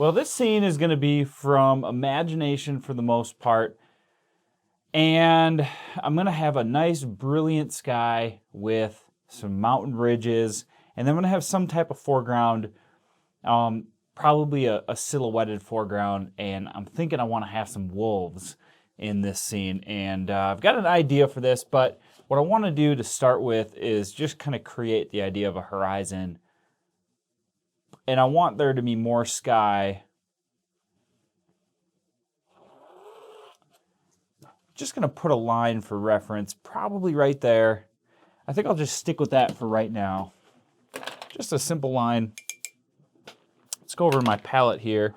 Well, this scene is going to be from imagination for the most part. And I'm going to have a nice brilliant sky with some mountain ridges. And then I'm going to have some type of foreground, probably a silhouetted foreground. And I'm thinking I want to have some wolves in this scene. And I've got an idea for this, but what I want to do to start with is just kind of create the idea of a horizon. And I want there to be more sky. Just going to put a line for reference, probably right there. I think I'll just stick with that for right now. Just a simple line. Let's go over my palette here.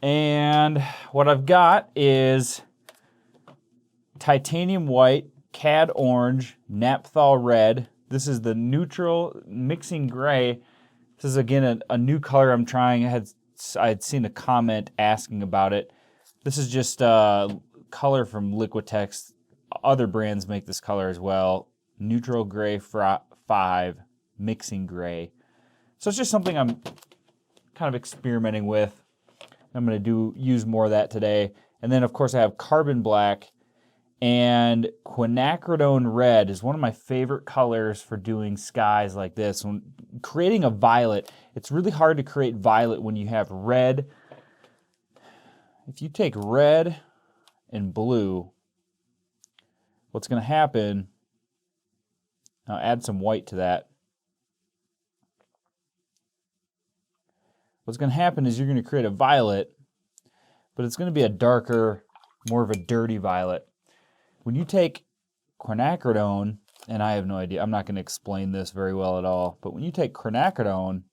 And what I've got is titanium white, cad orange, napthol red. This is the neutral mixing gray. This is, again, a new color I'm trying. I had seen a comment asking about it. This is just color from Liquitex. Other brands make this color as well. Neutral gray 5, mixing gray. So it's just something I'm kind of experimenting with. I'm going to use more of that today. And then, of course, I have carbon black. And quinacridone red is one of my favorite colors for doing skies like this. When creating a violet, it's really hard to create violet when you have red. If you take red and blue, what's going to happen, I'll add some white to that. What's going to happen is you're going to create a violet, but it's going to be a darker, more of a dirty violet. When you take quinacridone, and I have no idea, I'm not going to explain this very well at all, but when you take quinacridone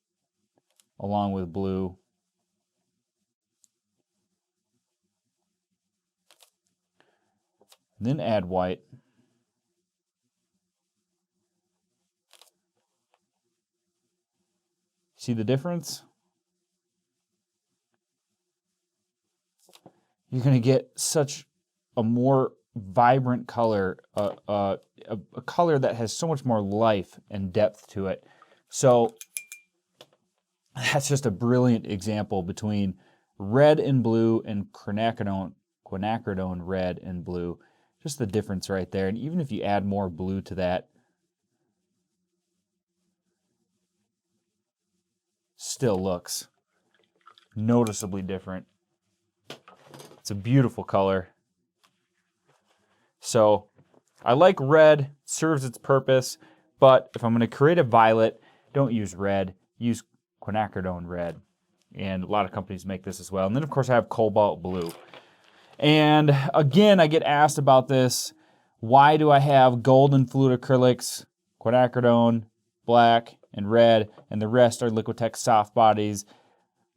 along with blue, then add white, see the difference? You're going to get such a more vibrant color, a color that has so much more life and depth to it. So that's just a brilliant example between red and blue and quinacridone red and blue. Just the difference right there. And even if you add more blue to that, still looks noticeably different. It's a beautiful color. So I like red, serves its purpose, but if I'm going to create a violet, don't use red, use quinacridone red. And a lot of companies make this as well. And then, of course, I have cobalt blue. And again, I get asked about this. Why do I have gold and fluid acrylics, quinacridone, black, and red, and the rest are Liquitex soft bodies?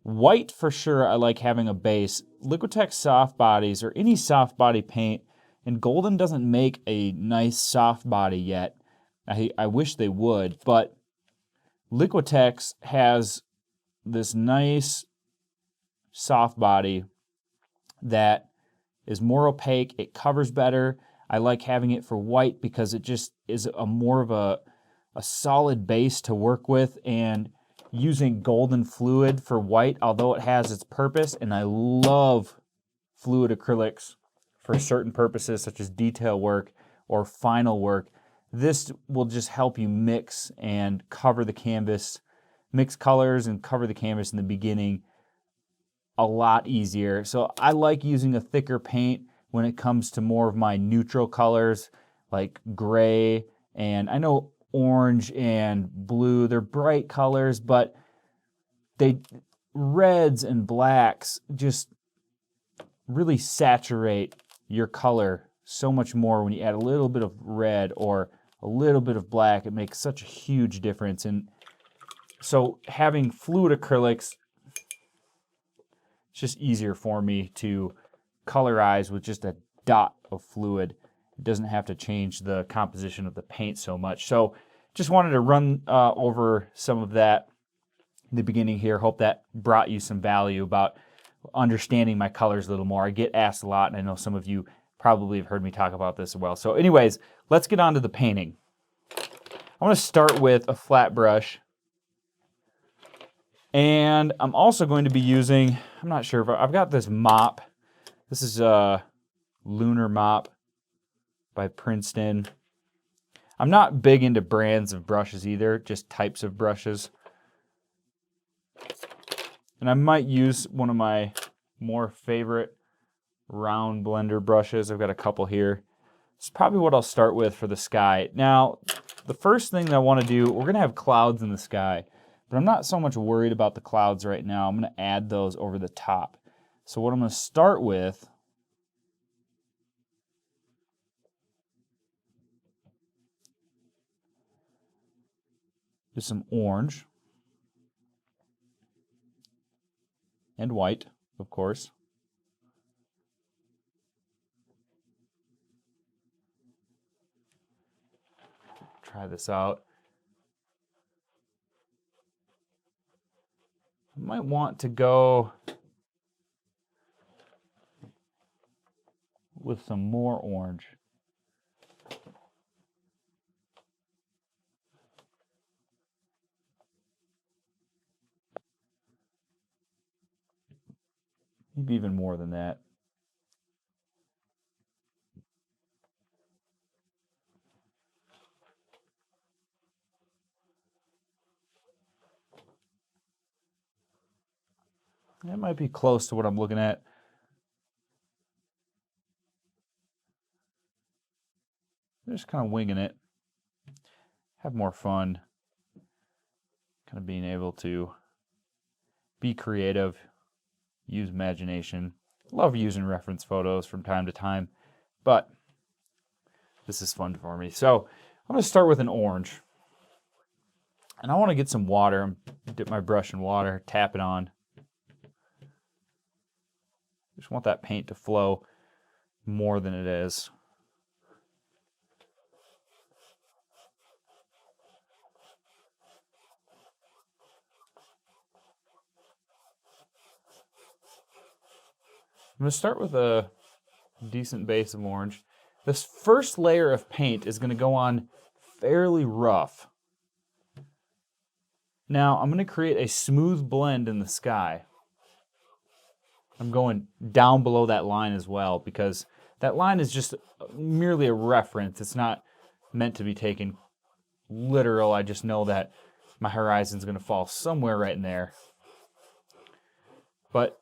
White, for sure, I like having a base. Liquitex soft bodies, or any soft body paint, and Golden doesn't make a nice soft body yet. I wish they would, but Liquitex has this nice soft body that is more opaque. It covers better. I like having it for white because it just is a more of a solid base to work with, and using golden fluid for white, although it has its purpose, and I love fluid acrylics for certain purposes such as detail work or final work. This will just help you mix and cover the canvas, mix colors and cover the canvas in the beginning a lot easier. So I like using a thicker paint when it comes to more of my neutral colors like gray, and I know orange and blue, they're bright colors, but reds and blacks just really saturate your color so much more. When you add a little bit of red or a little bit of black, it makes such a huge difference. And so having fluid acrylics, it's just easier for me to colorize with just a dot of fluid. It doesn't have to change the composition of the paint so much. So just wanted to run over some of that in the beginning here. Hope that brought you some value about understanding my colors a little more. I get asked a lot, and I know some of you probably have heard me talk about this as well. So anyways, let's get on to the painting. I want to start with a flat brush. And I'm also going to be using, I'm not sure if I've got this mop. This is a Lunar Mop by Princeton. I'm not big into brands of brushes either, just types of brushes. And I might use one of my more favorite round blender brushes. I've got a couple here. It's probably what I'll start with for the sky. Now, the first thing that I want to do, we're going to have clouds in the sky, but I'm not so much worried about the clouds right now. I'm going to add those over the top. So what I'm going to start with is some orange and white, of course. Try this out. I might want to go with some more orange. Maybe even more than that. That might be close to what I'm looking at. Just kind of winging it. Have more fun. Kind of being able to be creative, use imagination. Love using reference photos from time to time, but this is fun for me. So I'm going to start with an orange. And I want to get some water. Dip my brush in water, tap it on. Just want that paint to flow more than it is. I'm going to start with a decent base of orange. This first layer of paint is going to go on fairly rough. Now I'm going to create a smooth blend in the sky. I'm going down below that line as well because that line is just merely a reference. It's not meant to be taken literal. I just know that my horizon is going to fall somewhere right in there. But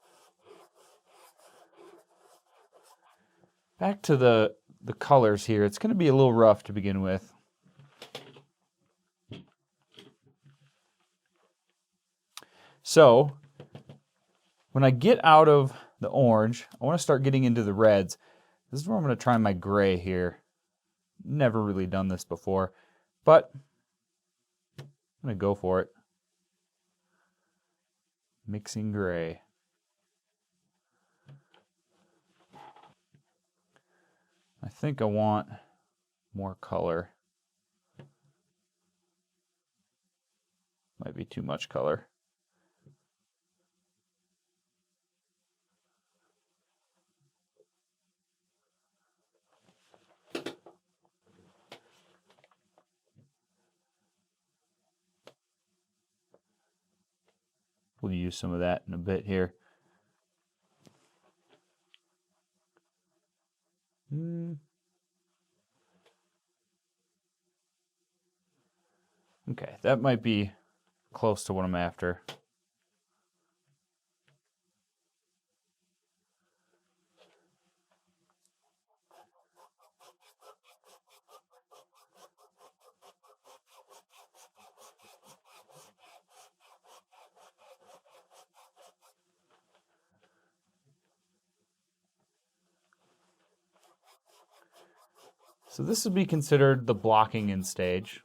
back to the colors here. It's going to be a little rough to begin with. So when I get out of the orange, I want to start getting into the reds. This is where I'm going to try my gray here. Never really done this before, but I'm going to go for it. Mixing gray. I think I want more color. Might be too much color. We'll use some of that in a bit here. Okay, that might be close to what I'm after. So this would be considered the blocking in stage.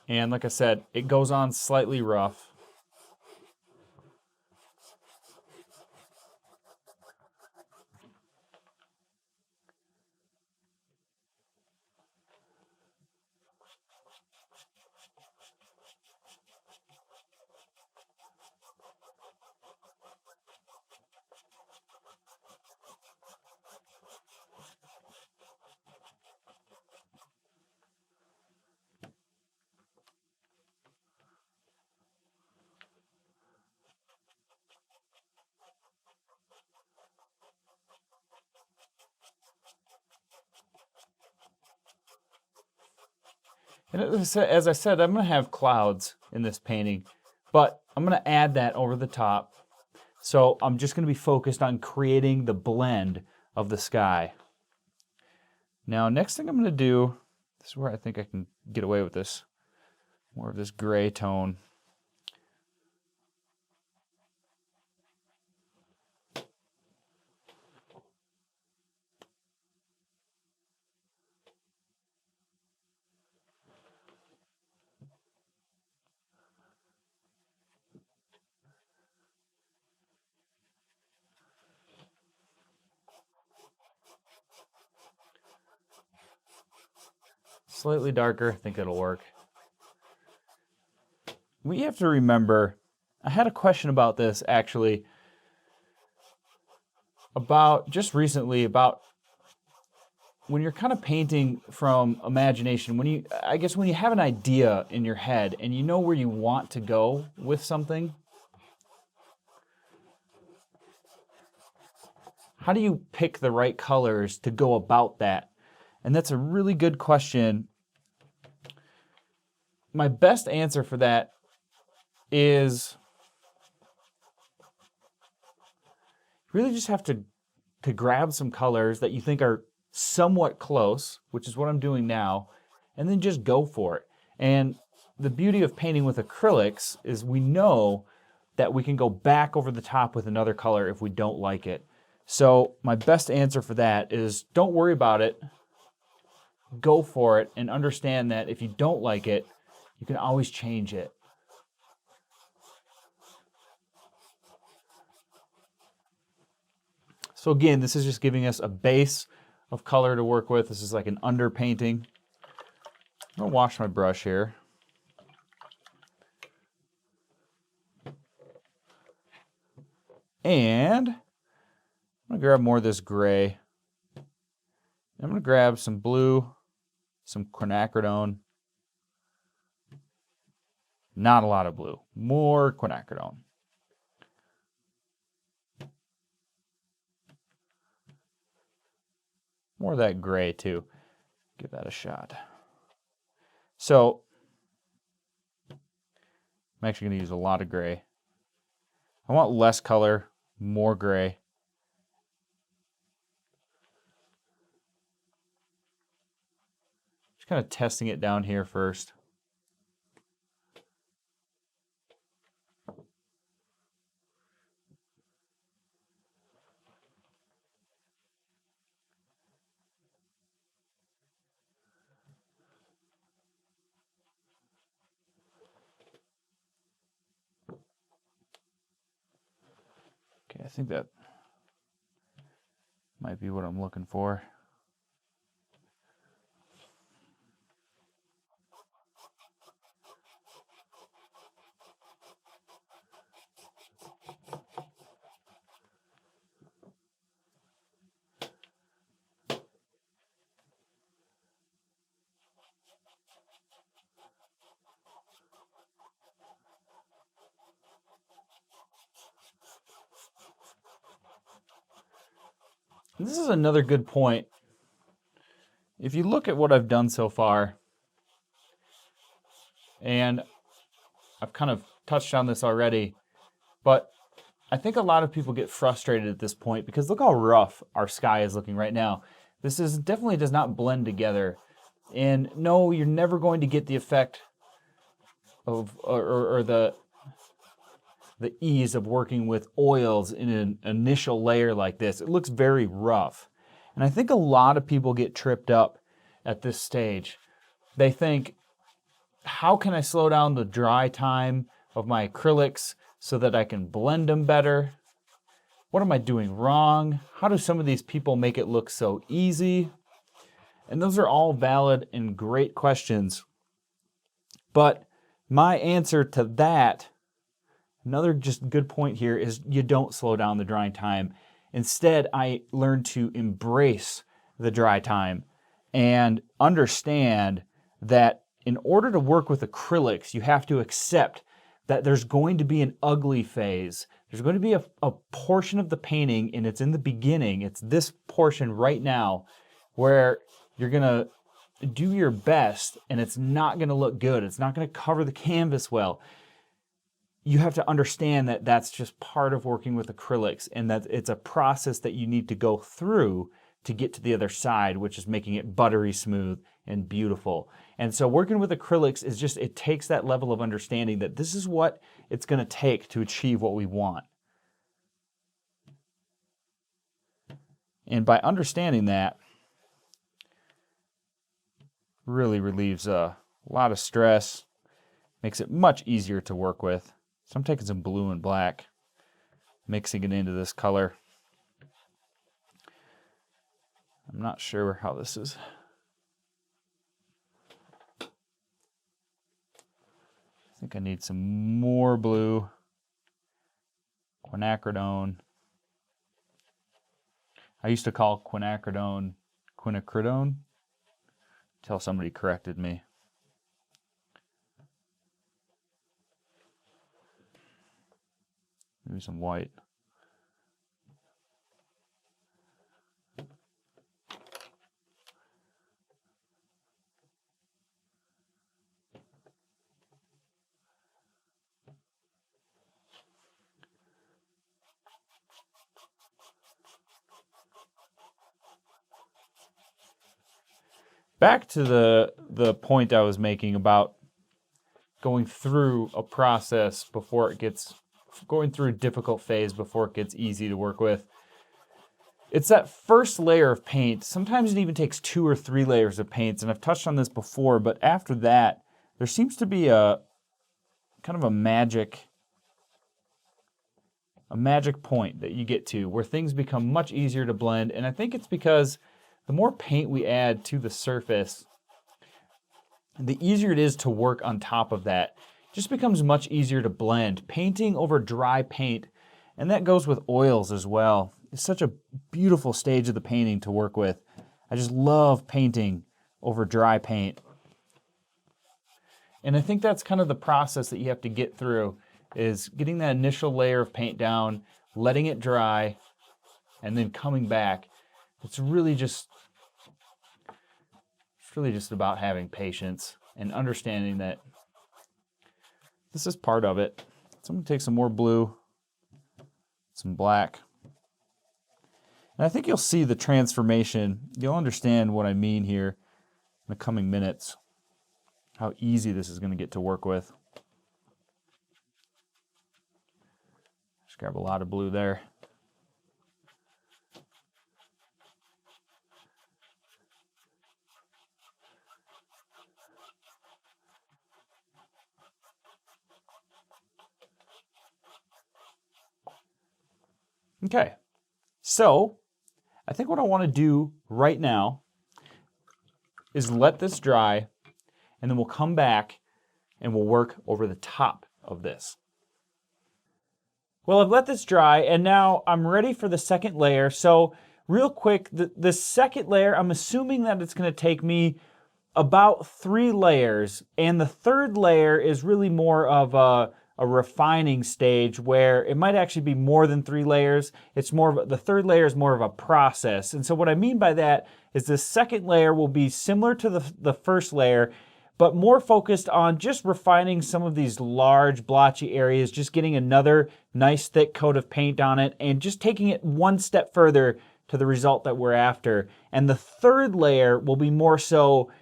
And like I said, it goes on slightly rough. And as I said, I'm going to have clouds in this painting, but I'm going to add that over the top. So I'm just going to be focused on creating the blend of the sky. Now, next thing I'm going to do, this is where I think I can get away with this, more of this gray tone. Slightly darker, I think it'll work. We have to remember, I had a question about this actually, about just recently, about when you're kind of painting from imagination, when you have an idea in your head and you know where you want to go with something, how do you pick the right colors to go about that? And that's a really good question. My best answer for that is you really just have to grab some colors that you think are somewhat close, which is what I'm doing now, and then just go for it. And the beauty of painting with acrylics is we know that we can go back over the top with another color if we don't like it. So my best answer for that is don't worry about it, go for it, and understand that if you don't like it, you can always change it. So again, this is just giving us a base of color to work with. This is like an underpainting. I'm gonna wash my brush here. And I'm gonna grab more of this gray. I'm gonna grab some blue, some quinacridone. Not a lot of blue, more quinacridone. More of that gray too. Give that a shot. So I'm actually going to use a lot of gray. I want less color, more gray. Just kind of testing it down here first. Okay, I think that might be what I'm looking for. This is another good point. If you look at what I've done so far, and I've kind of touched on this already, but I think a lot of people get frustrated at this point because look how rough our sky is looking right now. This is definitely does not blend together. And no, you're never going to get the effect of or the ease of working with oils in an initial layer like this. It looks very rough. And I think a lot of people get tripped up at this stage. They think, how can I slow down the dry time of my acrylics so that I can blend them better? What am I doing wrong? How do some of these people make it look so easy? And those are all valid and great questions. But my answer to that, another just good point here, is you don't slow down the drying time. Instead, I learned to embrace the dry time and understand that in order to work with acrylics, you have to accept that there's going to be an ugly phase. There's going to be a portion of the painting, and it's in the beginning. It's this portion right now where you're going to do your best and it's not going to look good, it's not going to cover the canvas well, you have to understand that that's just part of working with acrylics, and that it's a process that you need to go through to get to the other side, which is making it buttery smooth and beautiful. And so working with acrylics is just, it takes that level of understanding that this is what it's going to take to achieve what we want. And by understanding that, really relieves a lot of stress, makes it much easier to work with. So I'm taking some blue and black, mixing it into this color. I'm not sure how this is. I think I need some more blue, quinacridone. I used to call quinacridone quinacridone until somebody corrected me. Maybe some white. Back to the point I was making about going through a process before it gets, going through a difficult phase before it gets easy to work with. It's that first layer of paint. Sometimes it even takes 2 or 3 layers of paints, and I've touched on this before, but after that, there seems to be a kind of a magic point that you get to where things become much easier to blend, and I think it's because the more paint we add to the surface, the easier it is to work on top of that. It just becomes much easier to blend. Painting over dry paint, and that goes with oils as well. It's such a beautiful stage of the painting to work with. I just love painting over dry paint. And I think that's kind of the process that you have to get through, is getting that initial layer of paint down, letting it dry, and then coming back. It's really just about having patience and understanding that this is part of it. So I'm going to take some more blue, some black. And I think you'll see the transformation. You'll understand what I mean here in the coming minutes, how easy this is going to get to work with. Just grab a lot of blue there. Okay, so I think what I want to do right now is let this dry, and then we'll come back and we'll work over the top of this. Well, I've let this dry, and now I'm ready for the second layer. So real quick, the second layer, I'm assuming that it's going to take me about 3 layers, and the third layer is really more of a refining stage where it might actually be more than 3 layers. It's more of the third layer is more of a process. And so what I mean by that is the second layer will be similar to the first layer, but more focused on just refining some of these large blotchy areas, just getting another nice thick coat of paint on it, and just taking it one step further to the result that we're after. And the third layer will be more so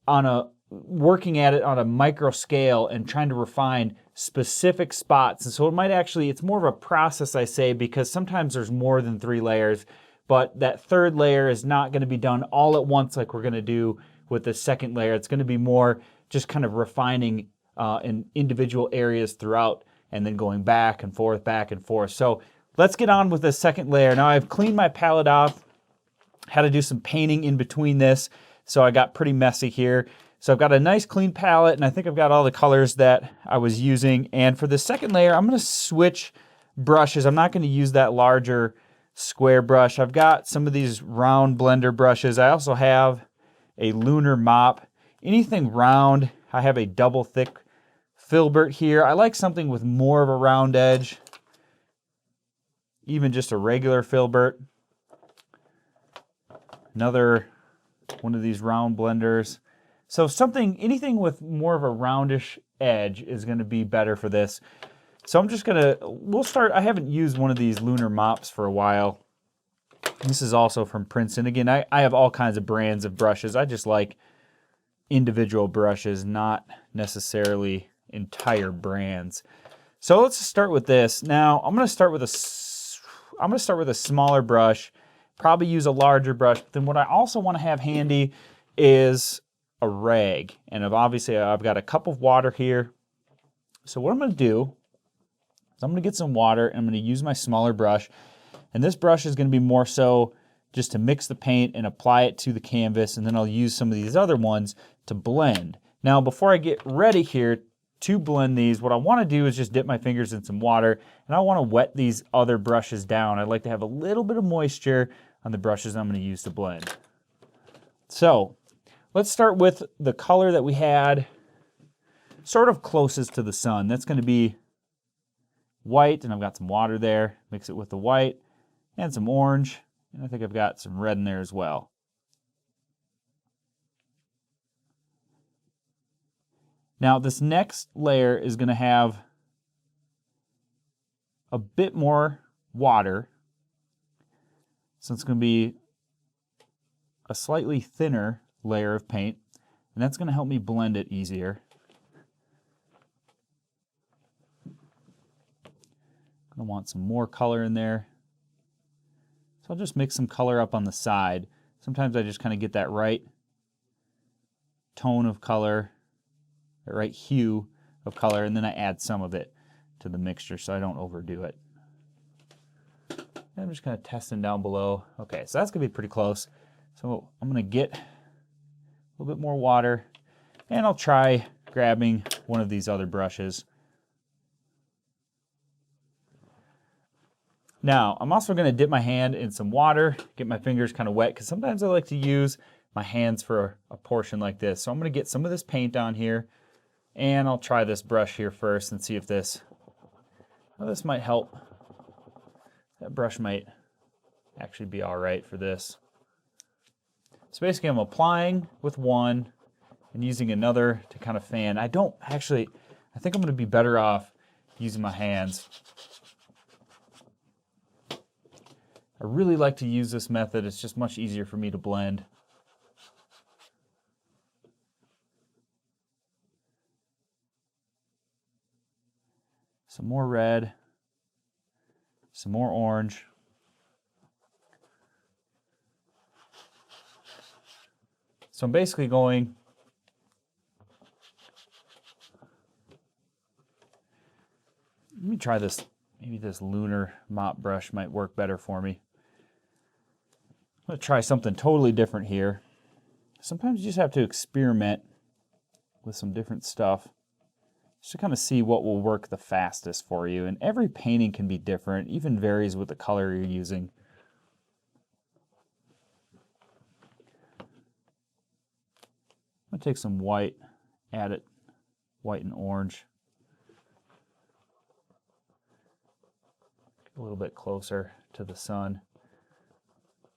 on working at it on a micro scale and trying to refine specific spots. And so it might actually, it's more of a process, I say, because sometimes there's more than 3 layers, but that third layer is not going to be done all at once like we're going to do with the second layer. It's going to be more just kind of refining in individual areas throughout, and then going back and forth, back and forth. So let's get on with the second layer. Now I've cleaned my palette off, had to do some painting in between this, so I got pretty messy here. So I've got a nice clean palette, and I think I've got all the colors that I was using. And for the second layer, I'm going to switch brushes. I'm not going to use that larger square brush. I've got some of these round blender brushes. I also have a lunar mop. Anything round, I have a double thick filbert here. I like something with more of a round edge, even just a regular filbert. Another one of these round blenders. So anything with more of a roundish edge is going to be better for this. So I'm just going to, I haven't used one of these lunar mops for a while. This is also from Princeton. Again, I have all kinds of brands of brushes. I just like individual brushes, not necessarily entire brands. So let's start with this. Now I'm going to start with a smaller brush, probably use a larger brush. But then what I also want to have handy is a rag. And obviously I've got a cup of water here. So what I'm going to do is I'm going to get some water and I'm going to use my smaller brush. And this brush is going to be more so just to mix the paint and apply it to the canvas. And then I'll use some of these other ones to blend. Now, before I get ready here to blend these, what I want to do is just dip my fingers in some water. And I want to wet these other brushes down. I like to have a little bit of moisture on the brushes I'm going to use to blend. So let's start with the color that we had sort of closest to the sun. That's going to be white, and I've got some water there. Mix it with the white and some orange, and I think I've got some red in there as well. Now this next layer is going to have a bit more water, so it's going to be a slightly thinner layer of paint, and that's going to help me blend it easier. I want some more color in there. So I'll just mix some color up on the side. Sometimes I just kind of get that right tone of color, that right hue of color, and then I add some of it to the mixture so I don't overdo it. And I'm just kind of testing down below. Okay, so that's going to be pretty close. So I'm going to get a little bit more water, and I'll try grabbing one of these other brushes. Now, I'm also going to dip my hand in some water, get my fingers kind of wet, because sometimes I like to use my hands for a portion like this. So I'm going to get some of this paint on here, and I'll try this brush here first and see if this might help. That brush might actually be all right for this. So basically I'm applying with one and using another to kind of fan. I think I'm going to be better off using my hands. I really like to use this method. It's just much easier for me to blend. Some more red, some more orange. So I'm basically going let me try this. Maybe this lunar mop brush might work better for me. I'm going to try something totally different here. Sometimes you just have to experiment with some different stuff just to kind of see what will work the fastest for you. And every painting can be different, even varies with the color you're using. I'm going to take some white, add it, white and orange. Get a little bit closer to the sun.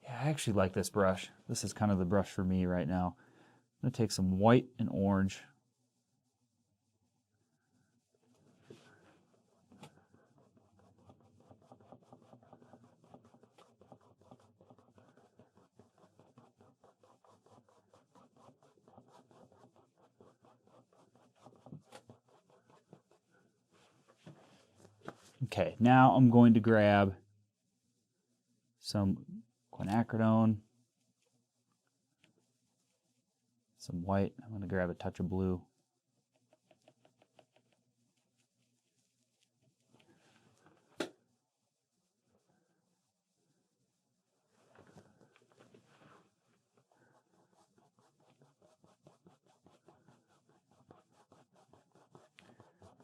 Yeah, I actually like this brush. This is kind of the brush for me right now. I'm going to take some white and orange. Okay, now I'm going to grab some quinacridone, some white. I'm going to grab a touch of blue.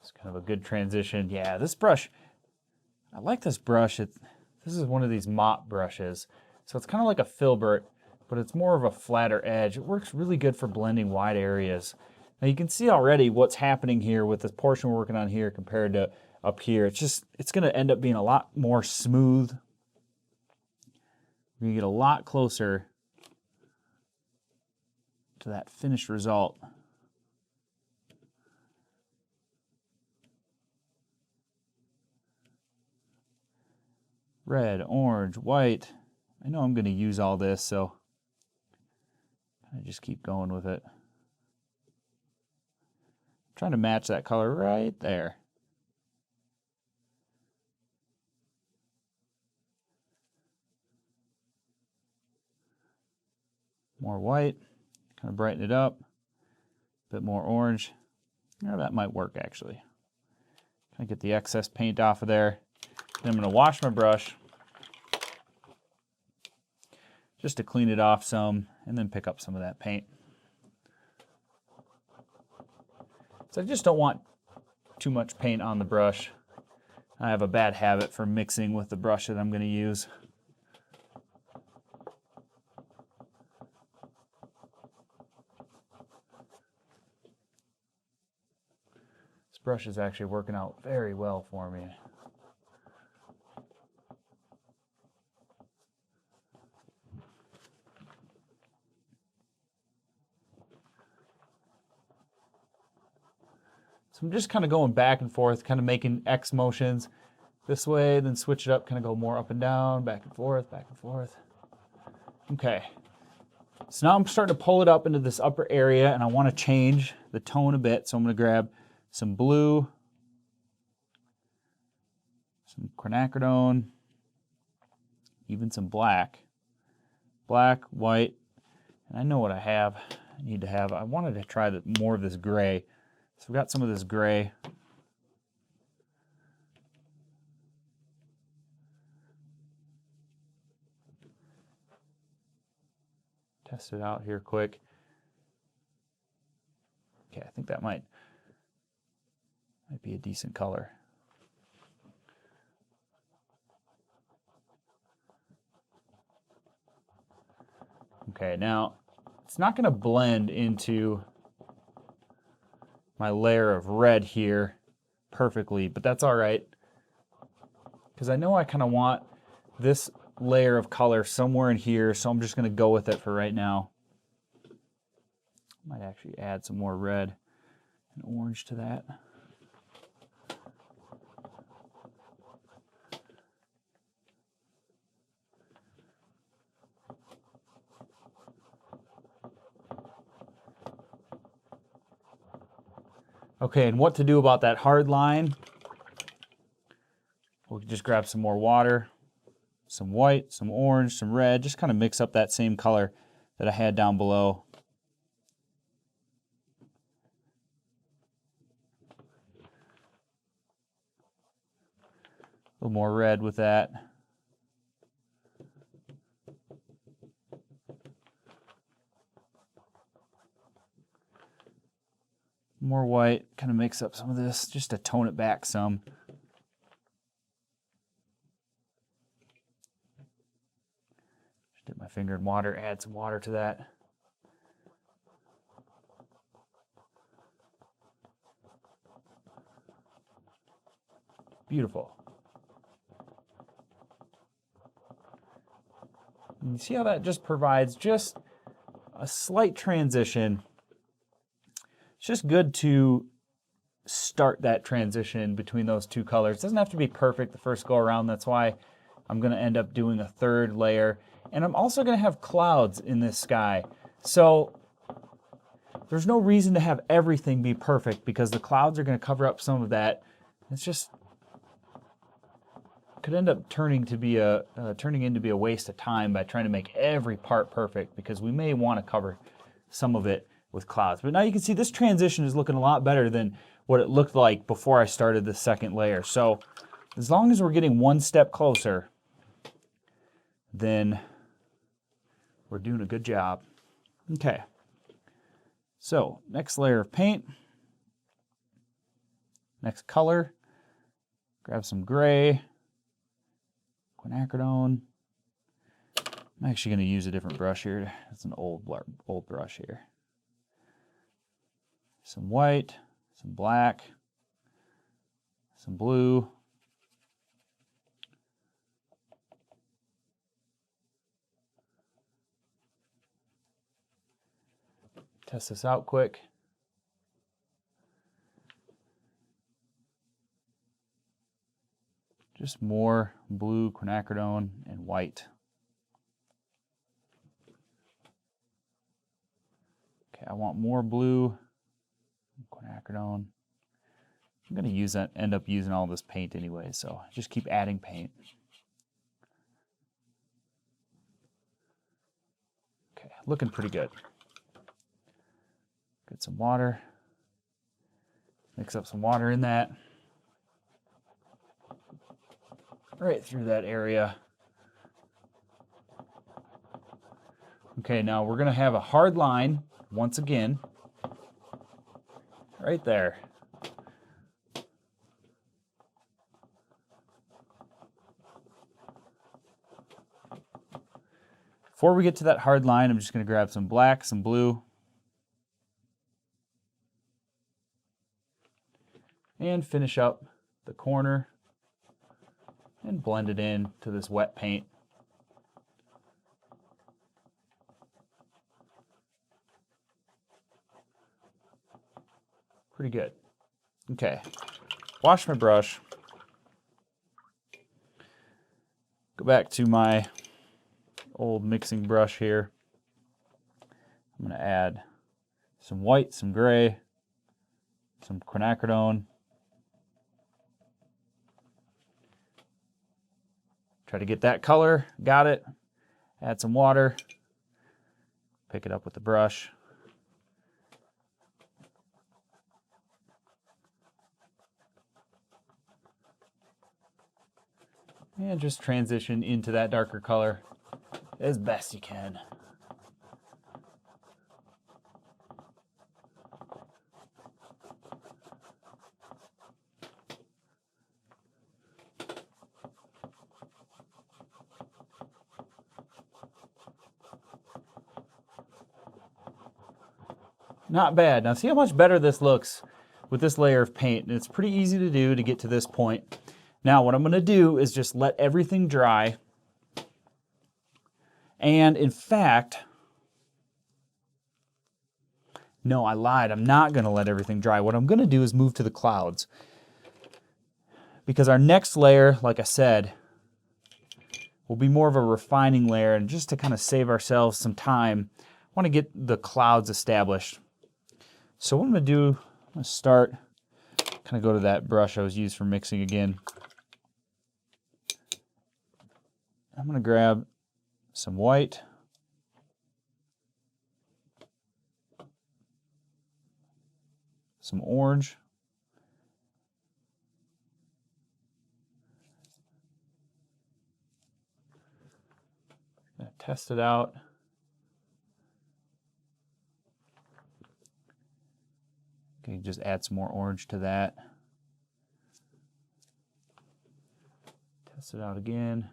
It's kind of a good transition. Yeah, this brush, I like this brush. This is one of these mop brushes. So it's kind of like a filbert, but it's more of a flatter edge. It works really good for blending wide areas. Now you can see already what's happening here with this portion we're working on here compared to up here. It's going to end up being a lot more smooth. We're going to get a lot closer to that finished result. Red, orange, white. I know I'm going to use all this, so I just keep going with it. Trying to match that color right there. More white, kind of brighten it up. A bit more orange. Yeah, that might work actually. Kind of get the excess paint off of there. Then I'm going to wash my brush just to clean it off some and then pick up some of that paint. So I just don't want too much paint on the brush. I have a bad habit for mixing with the brush that I'm going to use. This brush is actually working out very well for me. So I'm just kind of going back and forth, kind of making X motions this way, then switch it up, kind of go more up and down, back and forth, back and forth. Okay. So now I'm starting to pull it up into this upper area, and I want to change the tone a bit. So I'm going to grab some blue, some quinacridone, even some black. Black, white, and I know what I need to have. I wanted to try more of this gray. So we've got some of this gray. Test it out here quick. Okay, I think that might be a decent color. Okay, now it's not going to blend into my layer of red here perfectly, but that's all right, because I know I kind of want this layer of color somewhere in here, so I'm just going to go with it for right now. Might actually add some more red and orange to that. Okay, and what to do about that hard line? We can just grab some more water, some white, some orange, some red, just kind of mix up that same color that I had down below. A little more red with that. More white, kind of mix up some of this just to tone it back some. Just dip my finger in water, add some water to that. Beautiful. And you see how that just provides just a slight transition. It's just good to start that transition between those two colors. It doesn't have to be perfect the first go around. That's why I'm going to end up doing a third layer. And I'm also going to have clouds in this sky. So there's no reason to have everything be perfect, because the clouds are going to cover up some of that. It's just could end up turning into be a waste of time by trying to make every part perfect, because we may want to cover some of it with clouds. But now you can see this transition is looking a lot better than what it looked like before I started the second layer. So as long as we're getting one step closer, then we're doing a good job. Okay, so next layer of paint, next color, grab some gray, quinacridone. I'm actually going to use a different brush here. It's an old brush here. Some white, some black, some blue. test this out quick. Just more blue, quinacridone, and white. Okay, I want more blue, quinacridone. I'm going to end up using all this paint anyway, so just keep adding paint. Okay, looking pretty good. Get some water. Mix up some water in that. Right through that area. Okay, now we're going to have a hard line once again. Right there. Before we get to that hard line, I'm just going to grab some black, some blue, and finish up the corner and blend it in to this wet paint. Pretty good. Okay, wash my brush. Go back to my old mixing brush here. I'm going to add some white, some gray, some quinacridone. Try to get that color. Got it. Add some water. Pick it up with the brush. And just transition into that darker color as best you can. Not bad. Now see how much better this looks with this layer of paint. And it's pretty easy to do to get to this point. Now what I'm going to do is just let everything dry. And in fact, no, I lied. I'm not going to let everything dry. What I'm going to do is move to the clouds. Because our next layer, like I said, will be more of a refining layer. And just to kind of save ourselves some time, I want to get the clouds established. So what I'm going to do, I'm going to start, kind of go to that brush I was used for mixing again. I'm going to grab some white. Some orange. Test it out. Okay, just add some more orange to that. Test it out again.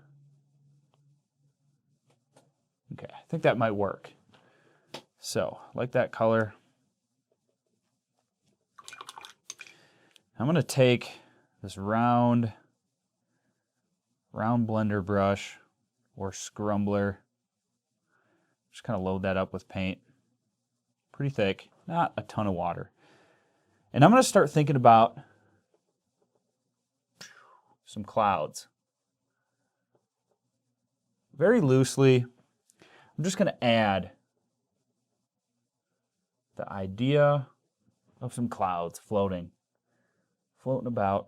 Okay, I think that might work. So, like that color. I'm going to take this round blender brush or scrumbler. Just kind of load that up with paint. Pretty thick, not a ton of water. And I'm going to start thinking about some clouds. Very loosely, I'm just going to add the idea of some clouds floating about.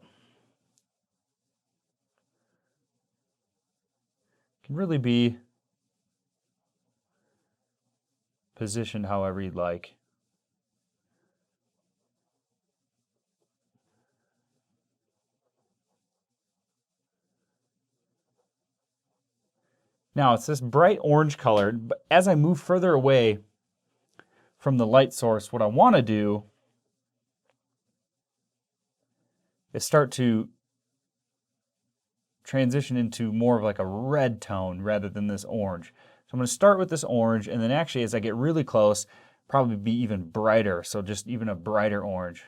Can really be positioned however you'd like. Now it's this bright orange color, but as I move further away from the light source, what I want to do is start to transition into more of like a red tone rather than this orange. So I'm going to start with this orange, and then actually as I get really close, probably be even brighter, so just even a brighter orange.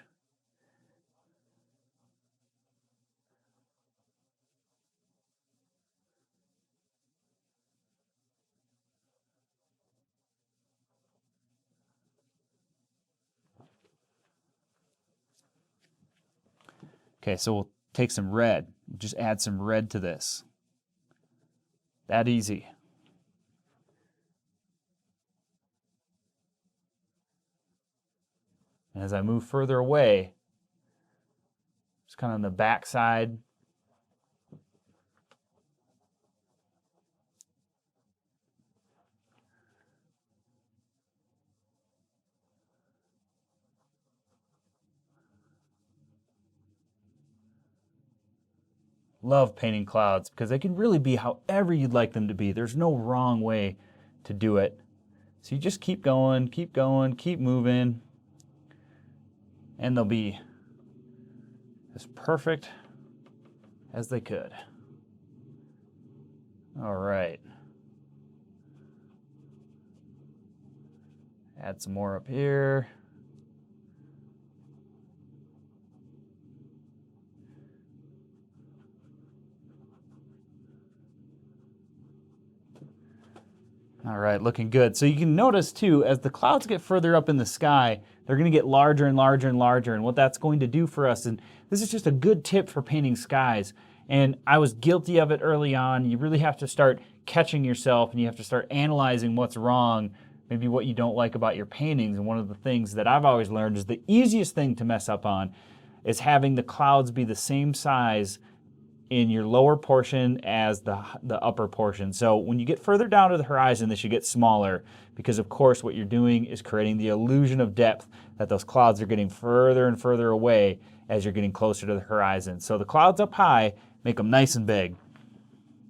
Okay, so we'll take some red. Just add some red to this. That easy. And as I move further away, just kind of on the back side, love painting clouds because they can really be however you'd like them to be. There's no wrong way to do it. So you just keep going, keep moving, and they'll be as perfect as they could. All right. Add some more up here. All right, looking good. So you can notice too, as the clouds get further up in the sky, they're gonna get larger and larger and larger. And what that's going to do for us, and this is just a good tip for painting skies. And I was guilty of it early on. You really have to start catching yourself and you have to start analyzing what's wrong, maybe what you don't like about your paintings. And one of the things that I've always learned is the easiest thing to mess up on is having the clouds be the same size in your lower portion as the upper portion. So when you get further down to the horizon, they should get smaller because of course what you're doing is creating the illusion of depth that those clouds are getting further and further away as you're getting closer to the horizon. So the clouds up high, make them nice and big.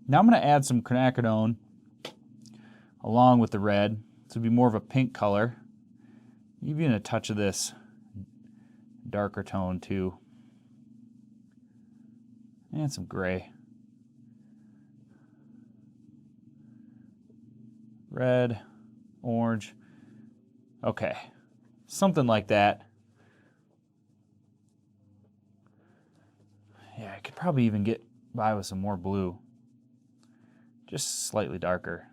Now I'm going to add some quinacridone along with the red. This will be more of a pink color. Even a touch of this darker tone too. And some gray. Red, orange. Okay, something like that. Yeah, I could probably even get by with some more blue. Just slightly darker.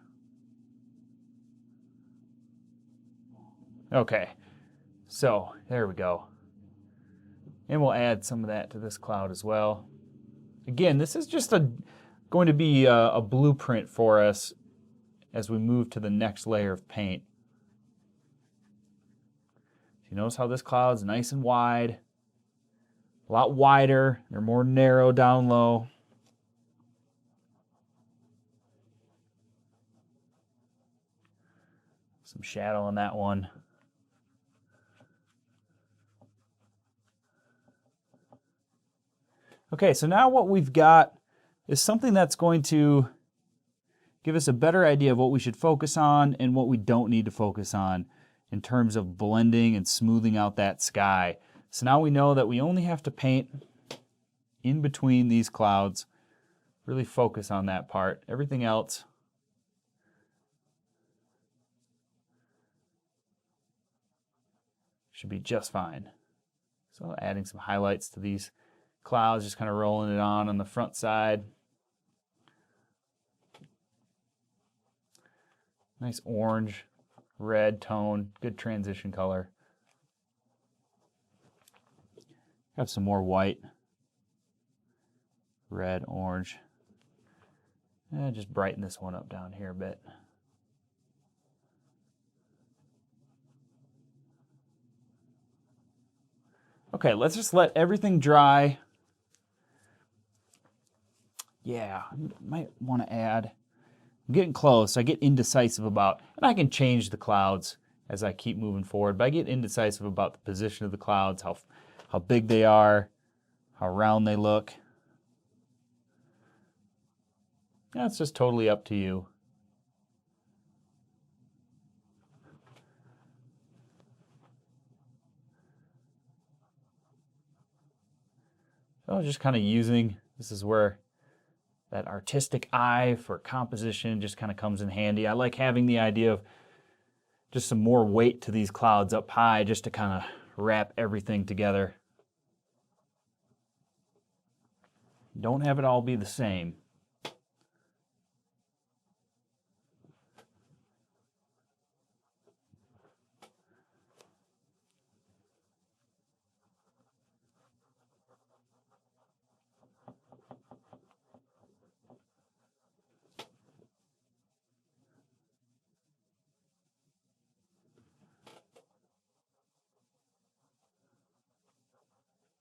Okay, so there we go. And we'll add some of that to this cloud as well. Again, this is just going to be a blueprint for us as we move to the next layer of paint. You notice how this cloud's nice and wide, a lot wider, they're more narrow down low. Some shadow on that one. Okay, so now what we've got is something that's going to give us a better idea of what we should focus on and what we don't need to focus on in terms of blending and smoothing out that sky. So now we know that we only have to paint in between these clouds, really focus on that part. Everything else should be just fine. So adding some highlights to these clouds, just kind of rolling it on the front side. Nice orange, red tone, good transition color. Have some more white, red, orange. And just brighten this one up down here a bit. Okay, let's just let everything dry. Yeah, I might want to add, I'm getting close, I get indecisive about, and I can change the clouds as I keep moving forward, but I get indecisive about the position of the clouds, how big they are, how round they look. That's just totally up to you. So just kind of using, this is where that artistic eye for composition just kind of comes in handy. I like having the idea of just some more weight to these clouds up high just to kind of wrap everything together. Don't have it all be the same.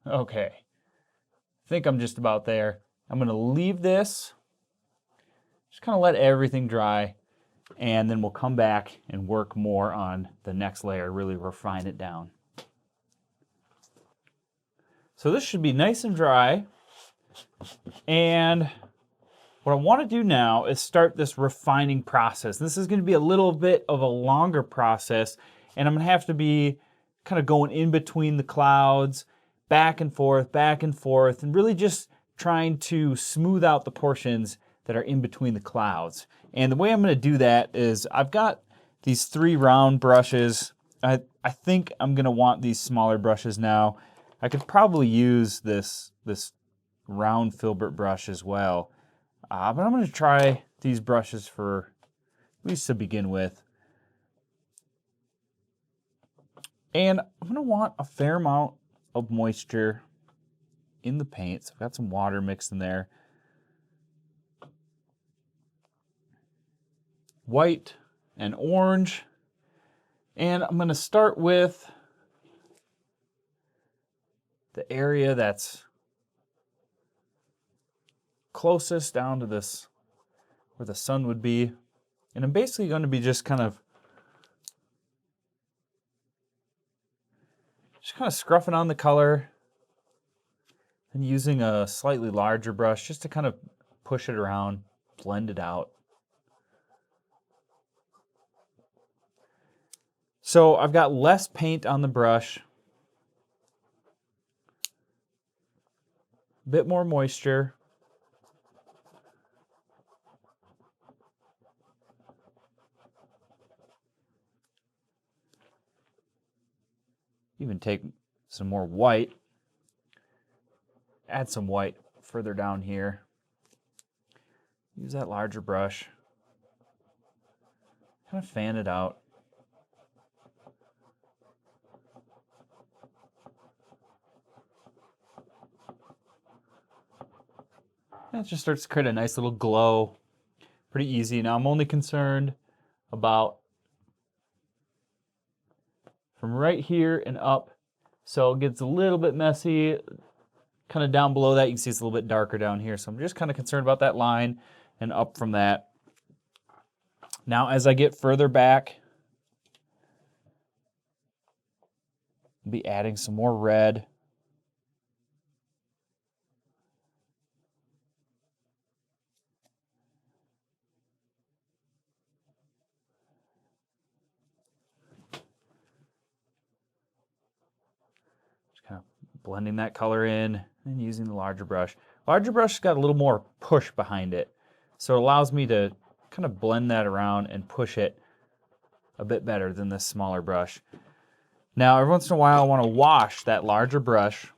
Okay, I think I'm just about there. I'm gonna leave this, just kind of let everything dry, and then we'll come back and work more on the next layer, really refine it down. So this should be nice and dry, and what I want to do now is start this refining process. This is going to be a little bit of a longer process, and I'm going to have to be kind of going in between the clouds, back and forth, and really just trying to smooth out the portions that are in between the clouds. And the way I'm going to do that is I've got these 3 round brushes. I think I'm going to want these smaller brushes now. I could probably use this round filbert brush as well. But I'm going to try these brushes for at least to begin with. And I'm going to want a fair amount of moisture in the paint. So I've got some water mixed in there. White and orange. And I'm going to start with the area that's closest down to this, where the sun would be. And I'm basically going to be just kind of scruffing on the color and using a slightly larger brush just to kind of push it around, blend it out. So I've got less paint on the brush, a bit more moisture. Even take some more white, add some white further down here. Use that larger brush, kind of fan it out. And it just starts to create a nice little glow. Pretty easy. Now I'm only concerned about from right here and up. So it gets a little bit messy. Kind of down below that, you can see it's a little bit darker down here. So I'm just kind of concerned about that line and up from that. Now as I get further back, I'll be adding some more red. Just kind of blending that color in and using the larger brush. Larger brush has got a little more push behind it. So it allows me to kind of blend that around and push it a bit better than this smaller brush. Now, every once in a while, I want to wash that larger brush.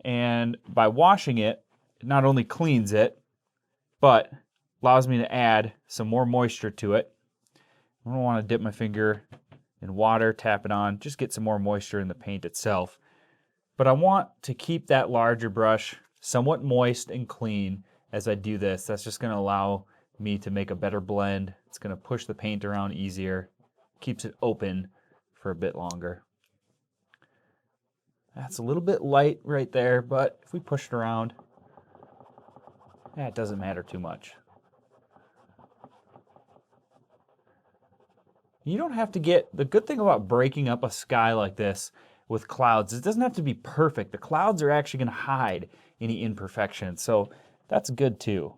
And by washing it, it not only cleans it, but allows me to add some more moisture to it. I don't want to dip my finger in water, tap it on, just get some more moisture in the paint itself. But I want to keep that larger brush somewhat moist and clean as I do this. That's just going to allow me to make a better blend. It's going to push the paint around easier, keeps it open for a bit longer. That's a little bit light right there, but if we push it around, it doesn't matter too much. You don't have to get, the good thing about breaking up a sky like this with clouds, it doesn't have to be perfect. The clouds are actually going to hide any imperfections, so that's good too.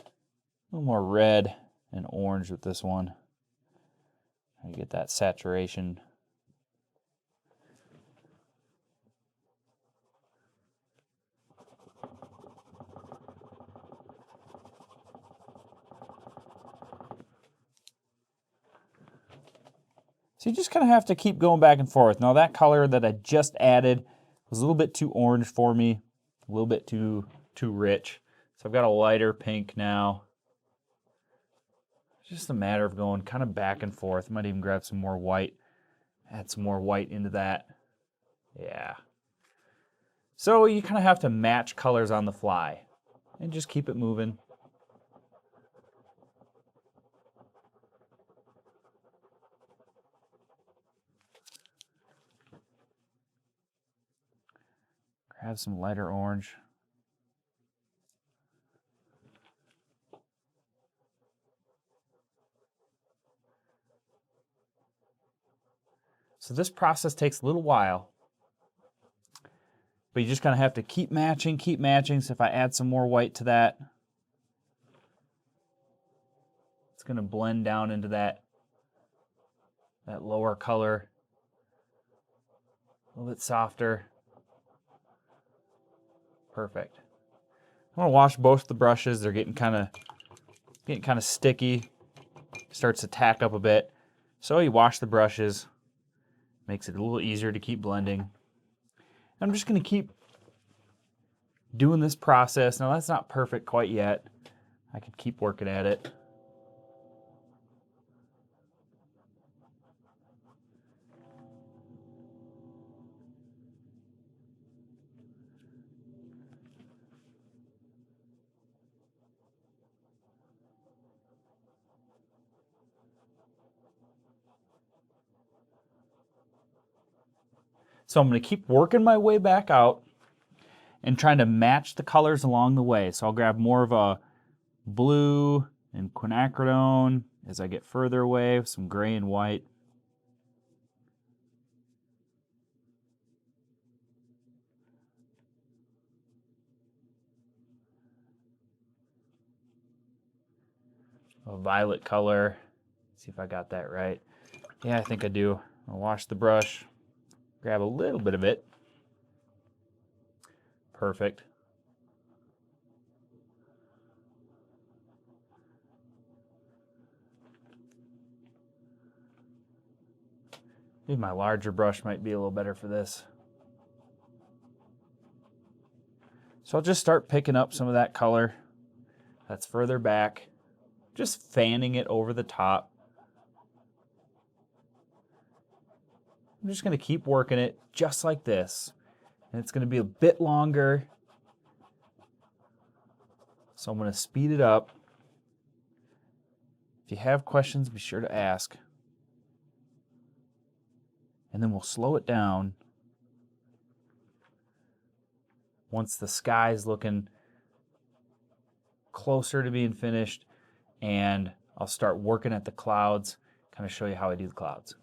A little more red and orange with this one. I get that saturation. So you just kind of have to keep going back and forth. Now that color that I just added was a little bit too orange for me, a little bit too rich. So I've got a lighter pink now. It's just a matter of going kind of back and forth. Might even grab some more white, add some more white into that. Yeah. So you kind of have to match colors on the fly and just keep it moving. Have some lighter orange. So this process takes a little while, but you just kind of have to keep matching, keep matching. So if I add some more white to that, it's going to blend down into that lower color, a little bit softer. Perfect. I'm going to wash both the brushes. They're getting kind of sticky. Starts to tack up a bit. So you wash the brushes. Makes it a little easier to keep blending. I'm just going to keep doing this process. Now that's not perfect quite yet. I could keep working at it. So I'm going to keep working my way back out and trying to match the colors along the way. So I'll grab more of a blue and quinacridone as I get further away, with some gray and white. A violet color. See if I got that right. Yeah, I think I do. I'll wash the brush, grab a little bit of it. Perfect. Maybe my larger brush might be a little better for this. So I'll just start picking up some of that color that's further back, just fanning it over the top. I'm just going to keep working it just like this. And it's going to be a bit longer. So I'm going to speed it up. If you have questions, be sure to ask. And then we'll slow it down once the sky's looking closer to being finished, and I'll start working at the clouds, kind of show you how I do the clouds.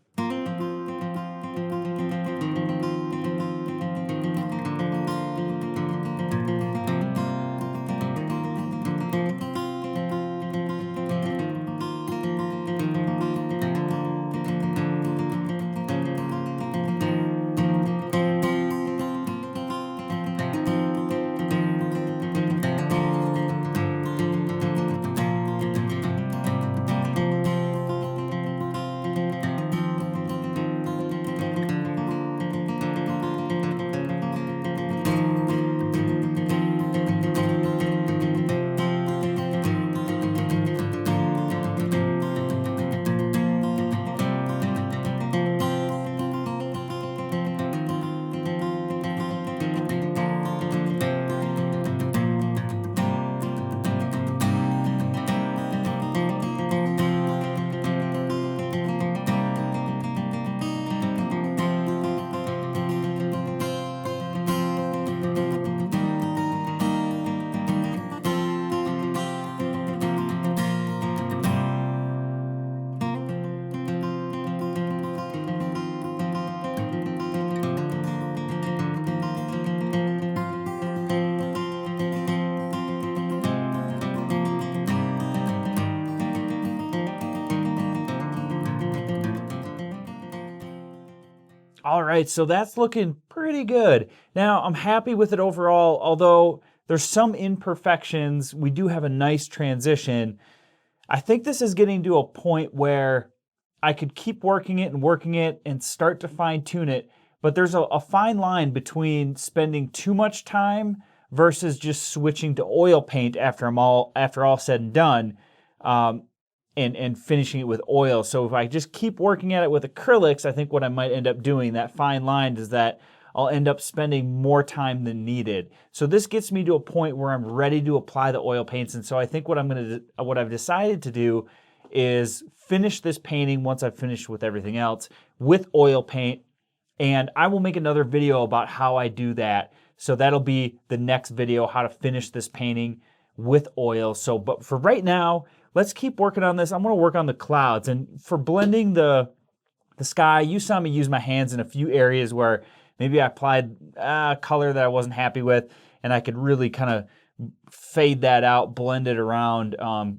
All right, so that's looking pretty good. Now, I'm happy with it overall, although there's some imperfections. We do have a nice transition. I think this is getting to a point where I could keep working it and start to fine tune it, but there's a fine line between spending too much time versus just switching to oil paint after all said and done. And finishing it with oil. So if I just keep working at it with acrylics, I think what I might end up doing, that fine line, is that I'll end up spending more time than needed. So this gets me to a point where I'm ready to apply the oil paints. And so I think what I've decided to do is finish this painting once I've finished with everything else with oil paint. And I will make another video about how I do that. So that'll be the next video, how to finish this painting with oil. So, but for right now, let's keep working on this. I'm gonna work on the clouds. And for blending the sky, you saw me use my hands in a few areas where maybe I applied a color that I wasn't happy with, and I could really kind of fade that out, blend it around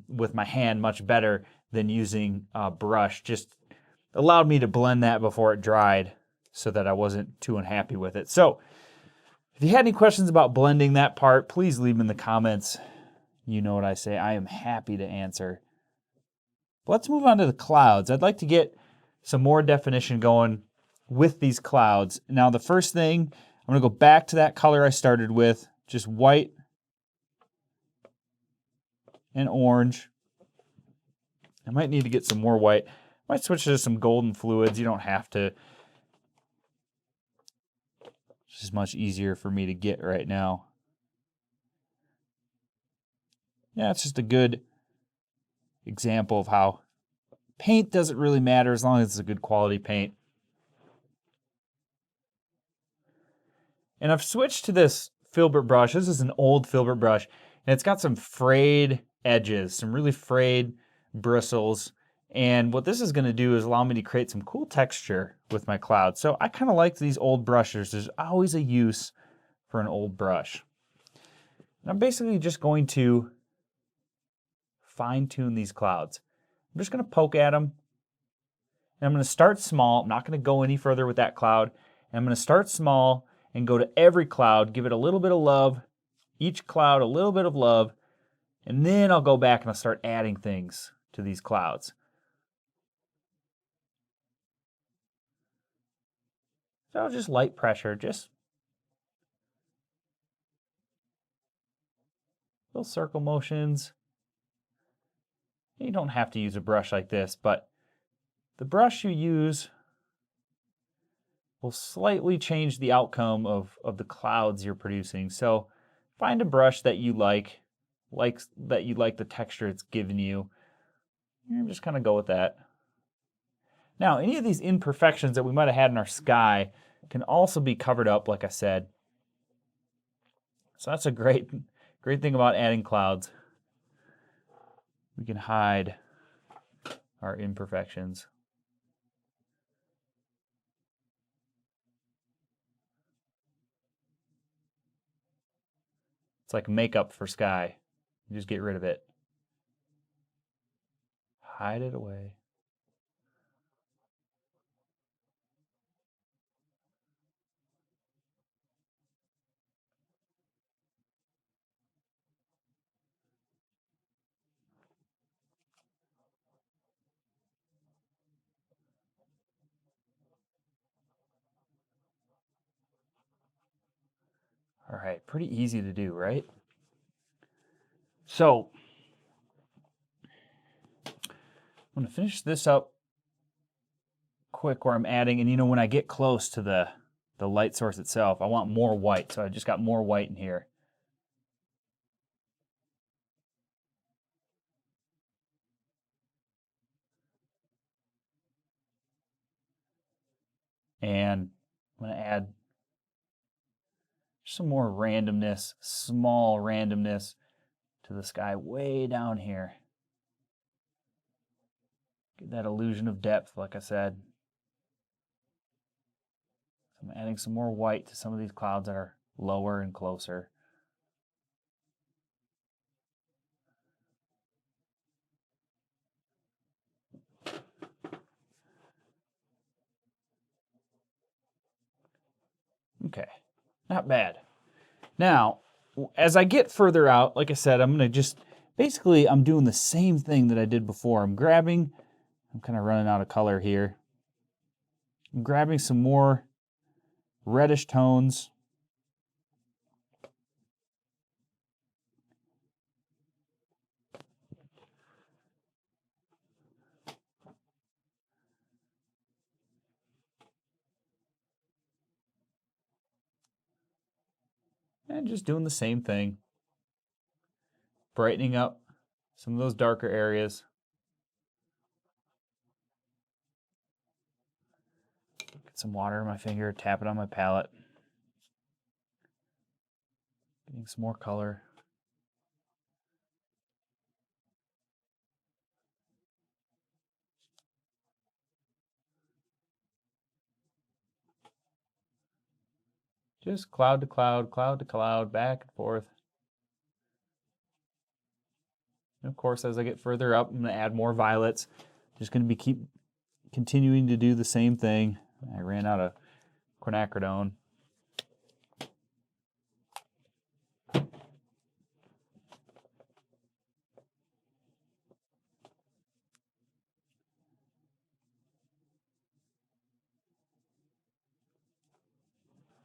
with my hand much better than using a brush. Just allowed me to blend that before it dried so that I wasn't too unhappy with it. So if you had any questions about blending that part, please leave them in the comments. You know what I say. I am happy to answer. Let's move on to the clouds. I'd like to get some more definition going with these clouds. Now, the first thing, I'm going to go back to that color I started with, just white and orange. I might need to get some more white. I might switch to some golden fluids. You don't have to. It's just much easier for me to get right now. Yeah, it's just a good example of how paint doesn't really matter as long as it's a good quality paint. And I've switched to this filbert brush. This is an old filbert brush, and it's got some frayed edges, some really frayed bristles. And what this is going to do is allow me to create some cool texture with my clouds. So I kind of like these old brushes. There's always a use for an old brush. And I'm basically just going to fine tune these clouds. I'm just going to poke at them. And I'm going to start small. I'm not going to go any further with that cloud. And I'm going to start small and go to every cloud, give it a little bit of love, each cloud a little bit of love, and then I'll go back and I'll start adding things to these clouds. So just light pressure, just little circle motions. You don't have to use a brush like this, but the brush you use will slightly change the outcome of the clouds you're producing. So find a brush that you like the texture it's giving you. And just kind of go with that. Now, any of these imperfections that we might have had in our sky can also be covered up, like I said. So that's a great thing about adding clouds. We can hide our imperfections. It's like makeup for sky. You just get rid of it. Hide it away. All right, pretty easy to do, right? So, I'm going to finish this up quick where I'm adding, and you know, when I get close to the light source itself, I want more white, so I just got more white in here. And I'm going to add some more randomness, small randomness to the sky way down here. Get that illusion of depth, like I said. I'm adding some more white to some of these clouds that are lower and closer. Okay, not bad. Now, as I get further out, like I said, I'm going to just, basically, I'm doing the same thing that I did before. I'm kind of running out of color here. I'm grabbing some more reddish tones. And just doing the same thing. Brightening up some of those darker areas. Get some water in my finger, tap it on my palette. Getting some more color. Just cloud to cloud, back and forth. And of course, as I get further up, I'm going to add more violets. Just going to be keep continuing to do the same thing. I ran out of quinacridone.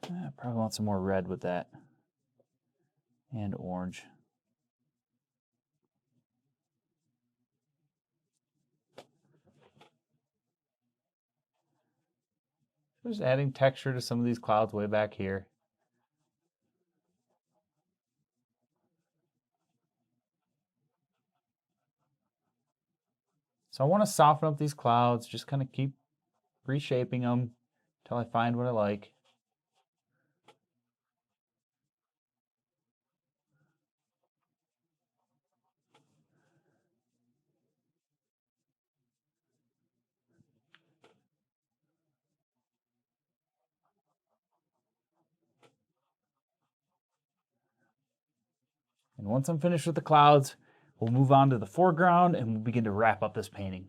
I probably want some more red with that. And orange. Just adding texture to some of these clouds way back here. So I want to soften up these clouds, just kind of keep reshaping them until I find what I like. And once I'm finished with the clouds, we'll move on to the foreground and we'll begin to wrap up this painting.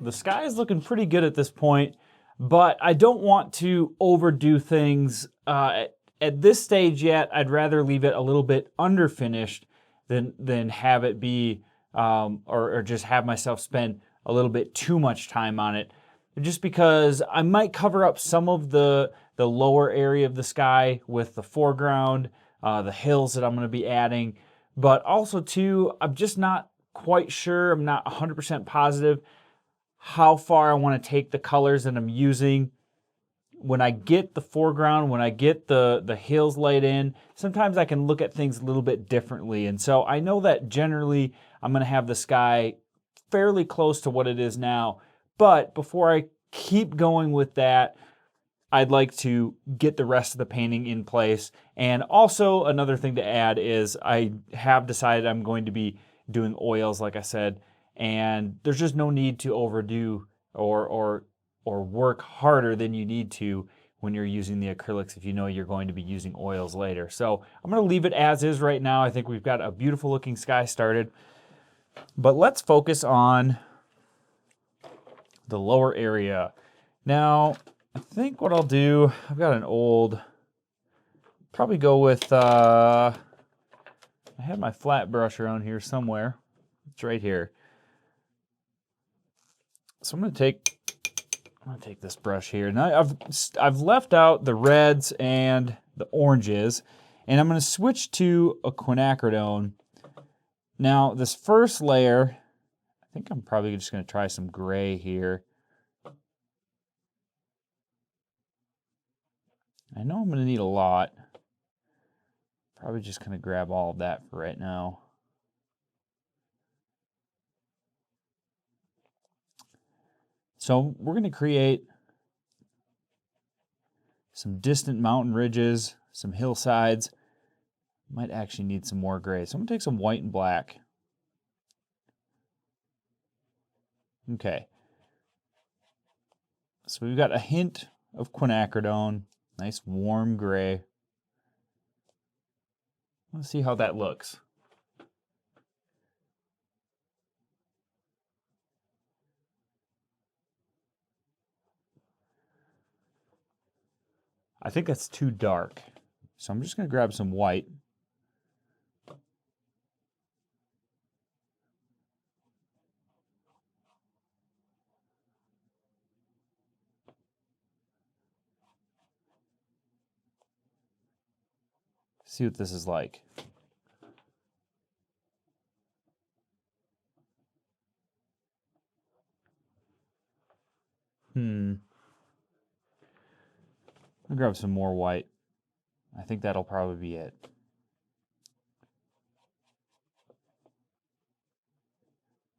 the sky is looking pretty good at this point, but I don't want to overdo things at this stage yet. I'd rather leave it a little bit underfinished than have it be, or just have myself spend a little bit too much time on it. Just because I might cover up some of the lower area of the sky with the foreground, the hills that I'm going to be adding. But also too, I'm just not quite sure, I'm not 100% positive how far I want to take the colors that I'm using. When I get the foreground, when I get the hills laid in, sometimes I can look at things a little bit differently. And so I know that generally I'm going to have the sky fairly close to what it is now. But before I keep going with that, I'd like to get the rest of the painting in place. And also another thing to add is I have decided I'm going to be doing oils, like I said, and there's just no need to overdo or work harder than you need to when you're using the acrylics if you know you're going to be using oils later. So I'm going to leave it as is right now. I think we've got a beautiful looking sky started. But let's focus on the lower area. Now, I think what I'll do, I've got an old, probably go with, I have my flat brush around here somewhere. It's right here. So I'm going to take this brush here. Now I've left out the reds and the oranges, and I'm going to switch to a quinacridone. Now this first layer, I think I'm probably just going to try some gray here. I know I'm going to need a lot. Probably just going to grab all of that for right now. So we're going to create some distant mountain ridges, some hillsides. Might actually need some more gray. So I'm going to take some white and black. Okay. So we've got a hint of quinacridone. Nice warm gray. Let's see how that looks. I think that's too dark. So I'm just going to grab some white. See what this is like. I'll grab some more white. I think that'll probably be it.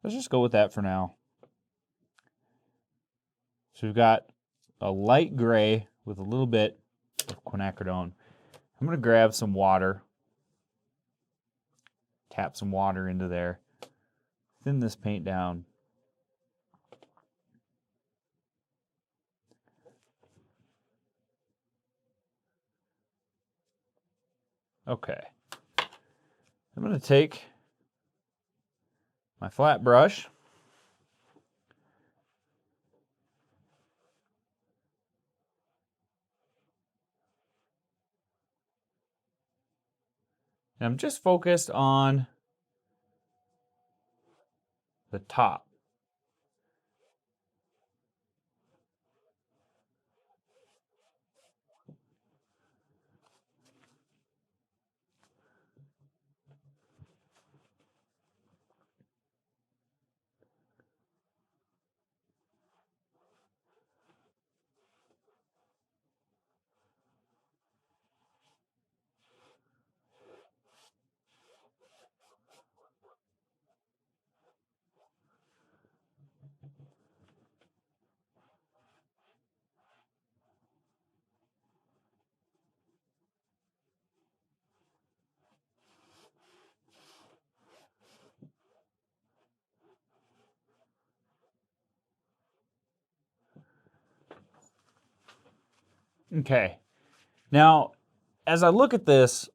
Let's just go with that for now. So we've got a light gray with a little bit of quinacridone. I'm going to grab some water, tap some water into there, thin this paint down. Okay. I'm going to take my flat brush, and I'm just focused on the top. Okay. Now, as I look at this,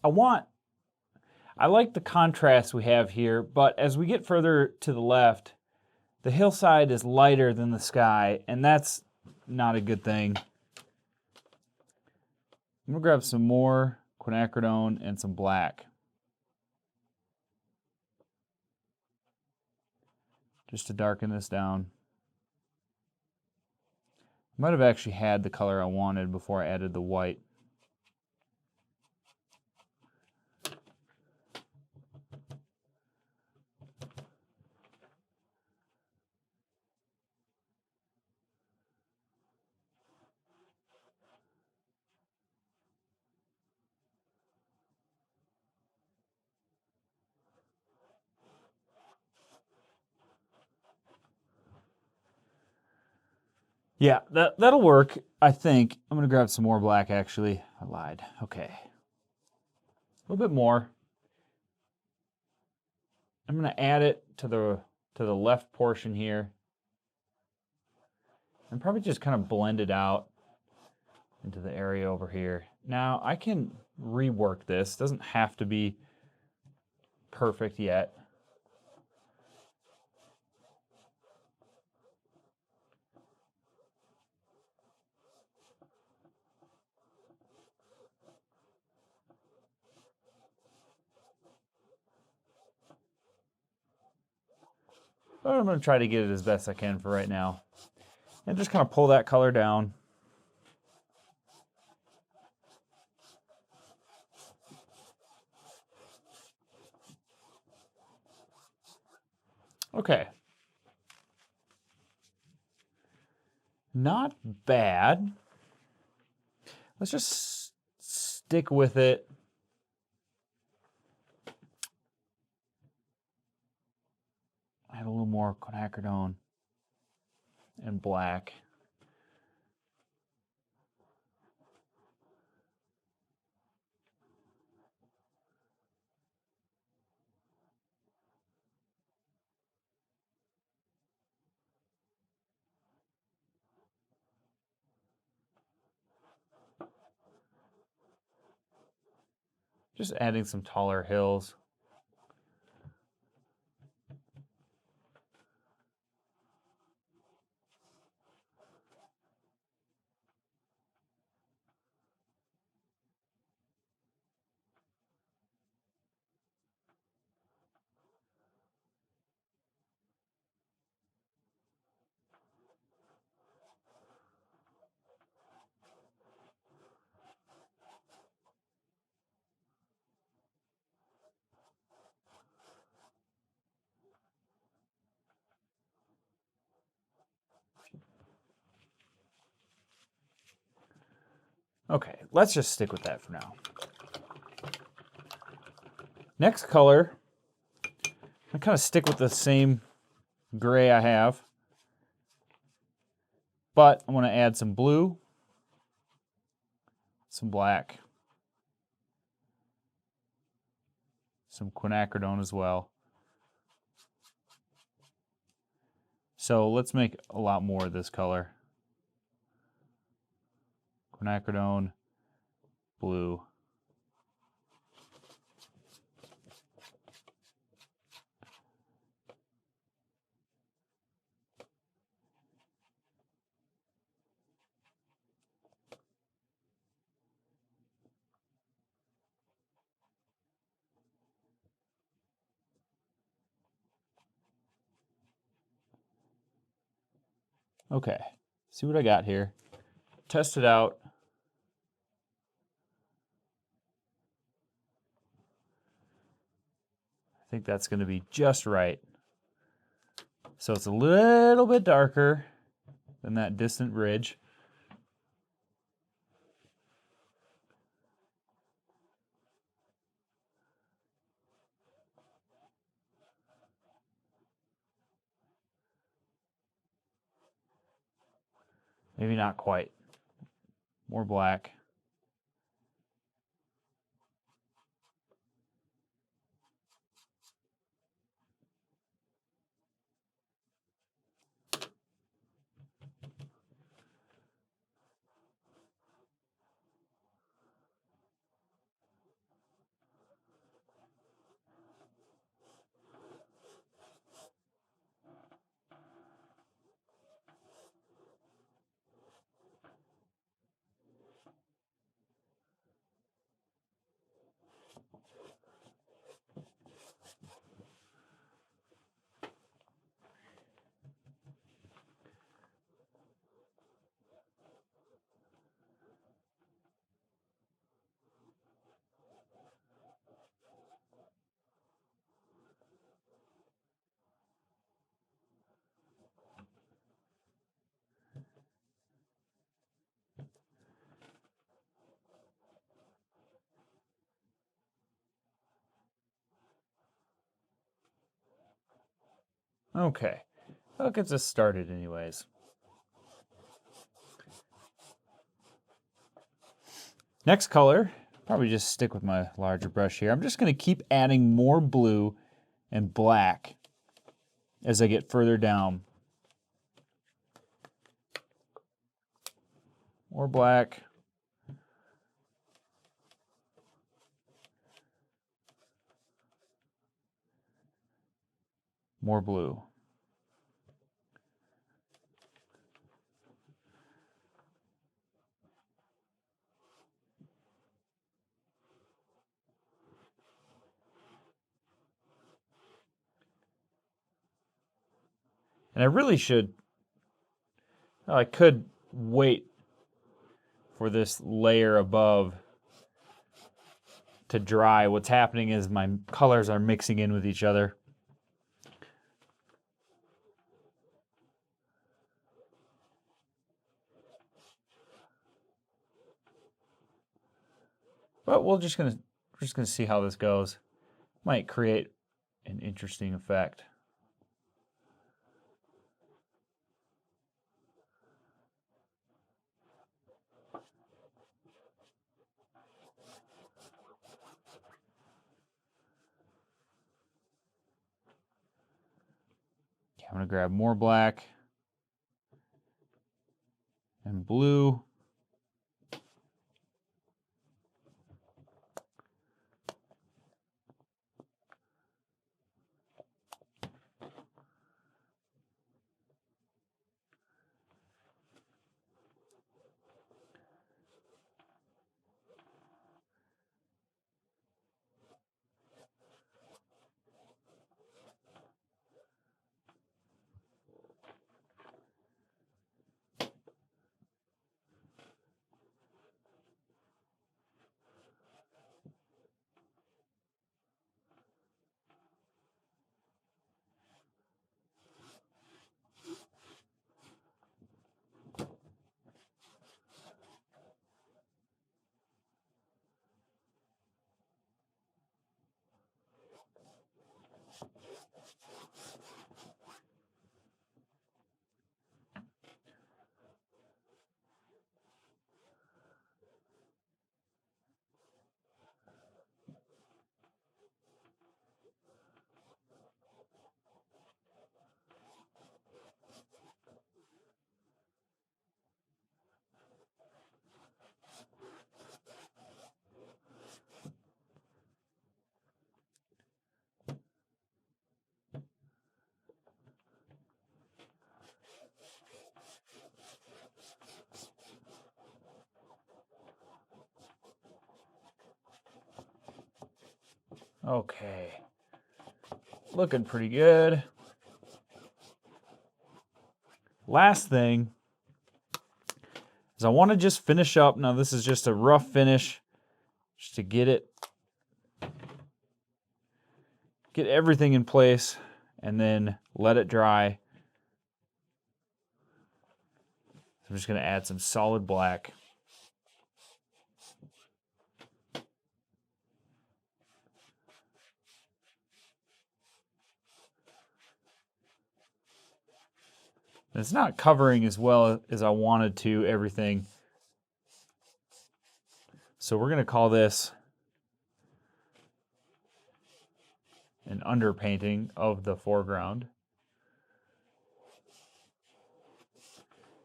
I like the contrast we have here, but as we get further to the left, the hillside is lighter than the sky, and that's not a good thing. I'm gonna grab some more quinacridone and some black, just to darken this down. I might have actually had the color I wanted before I added the white. Yeah, that'll work, I think. I'm gonna grab some more black, actually. I lied. Okay. A little bit more. I'm gonna add it to the left portion here. And probably just kind of blend it out into the area over here. Now, I can rework this. It doesn't have to be perfect yet. But I'm going to try to get it as best I can for right now. And just kind of pull that color down. Okay. Not bad. Let's just stick with it. Add a little more quinacridone and black. Just adding some taller hills. Okay, let's just stick with that for now. Next color, I kind of stick with the same gray I have, but I want to add some blue, some black, some quinacridone as well. So let's make a lot more of this color. Quinacridone, blue. Okay, see what I got here. Test it out. I think that's going to be just right. So it's a little bit darker than that distant ridge. Maybe not quite. More black. Okay, that gets us started anyways. Next color, probably just stick with my larger brush here. I'm just going to keep adding more blue and black as I get further down. More black. More blue. And I really should, I could wait for this layer above to dry. What's happening is my colors are mixing in with each other. But we're just gonna see how this goes. Might create an interesting effect. Okay, I'm gonna grab more black and blue. Okay, looking pretty good. Last thing is I want to just finish up. Now this is just a rough finish, just to get everything in place and then let it dry. I'm just going to add some solid black. It's not covering as well as I wanted to everything. So we're going to call this an underpainting of the foreground.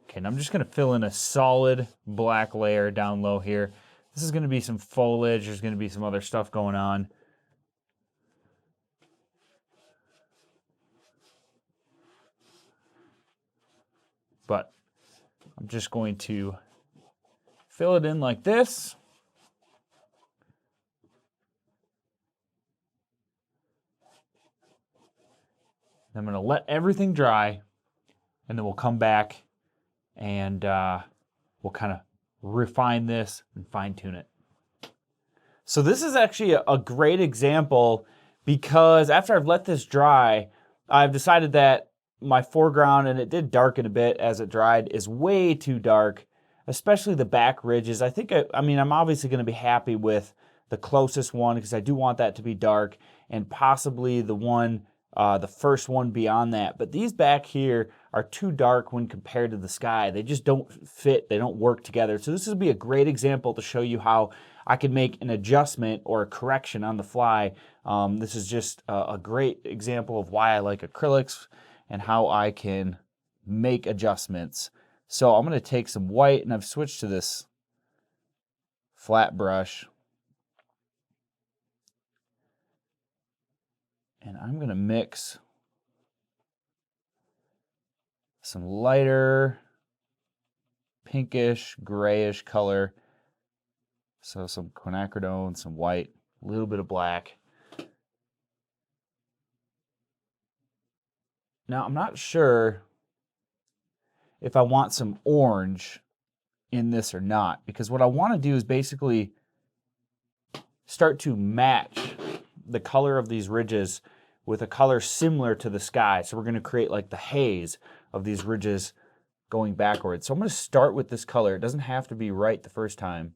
Okay, and I'm just going to fill in a solid black layer down low here. This is going to be some foliage. There's going to be some other stuff going on. But I'm just going to fill it in like this. I'm going to let everything dry, and then we'll come back and we'll kind of refine this and fine tune it. So this is actually a great example because after I've let this dry, I've decided that my foreground, and it did darken a bit as it dried, is way too dark, especially the back ridges. I think, I'm obviously going to be happy with the closest one because I do want that to be dark, and possibly the one the first one beyond that. But these back here are too dark when compared to the sky. They just don't fit. They don't work together. So this would be a great example to show you how I can make an adjustment or a correction on the fly. This is just a great example of why I like acrylics and how I can make adjustments. So I'm going to take some white, and I've switched to this flat brush. And I'm going to mix some lighter pinkish, grayish color. So some quinacridone, some white, a little bit of black. Now I'm not sure if I want some orange in this or not, because what I want to do is basically start to match the color of these ridges with a color similar to the sky. So we're going to create like the haze of these ridges going backwards. So I'm going to start with this color. It doesn't have to be right the first time.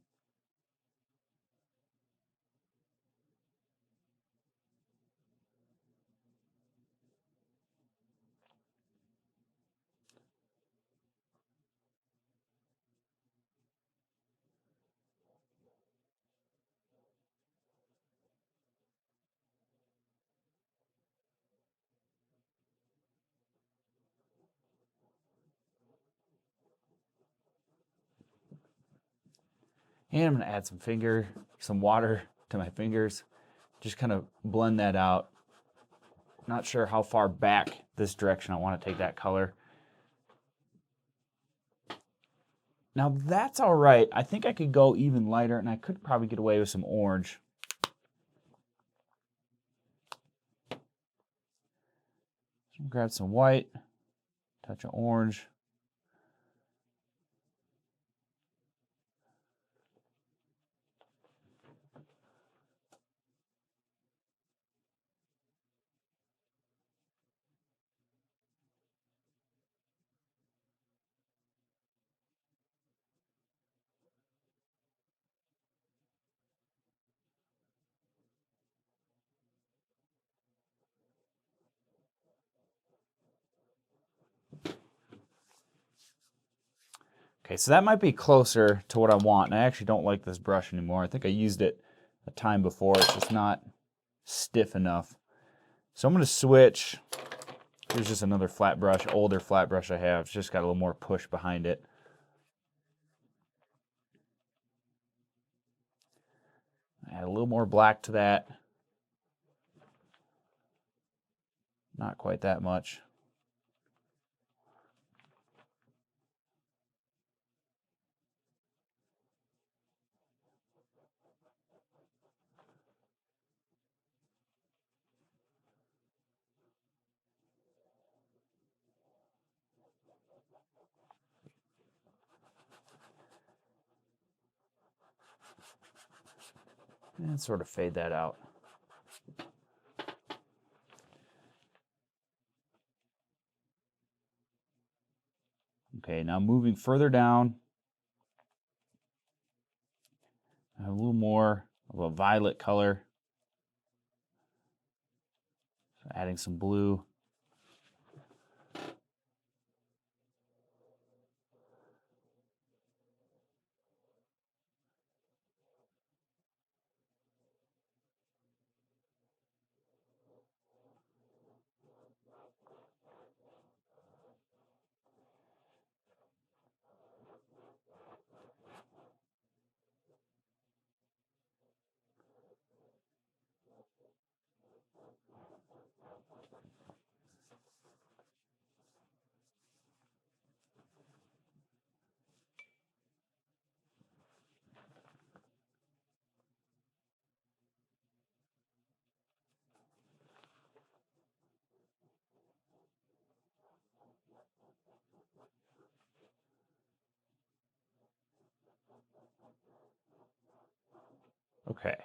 And I'm going to add some water to my fingers. Just kind of blend that out. Not sure how far back this direction I want to take that color. Now that's all right. I think I could go even lighter, and I could probably get away with some orange. So grab some white, touch of orange. Okay, so that might be closer to what I want. And I actually don't like this brush anymore. I think I used it a time before. It's just not stiff enough. So I'm going to switch. Here's just another flat brush, older flat brush I have. It's just got a little more push behind it. Add a little more black to that. Not quite that much. And sort of fade that out. Okay, now moving further down, I have a little more of a violet color. So adding some blue. Okay.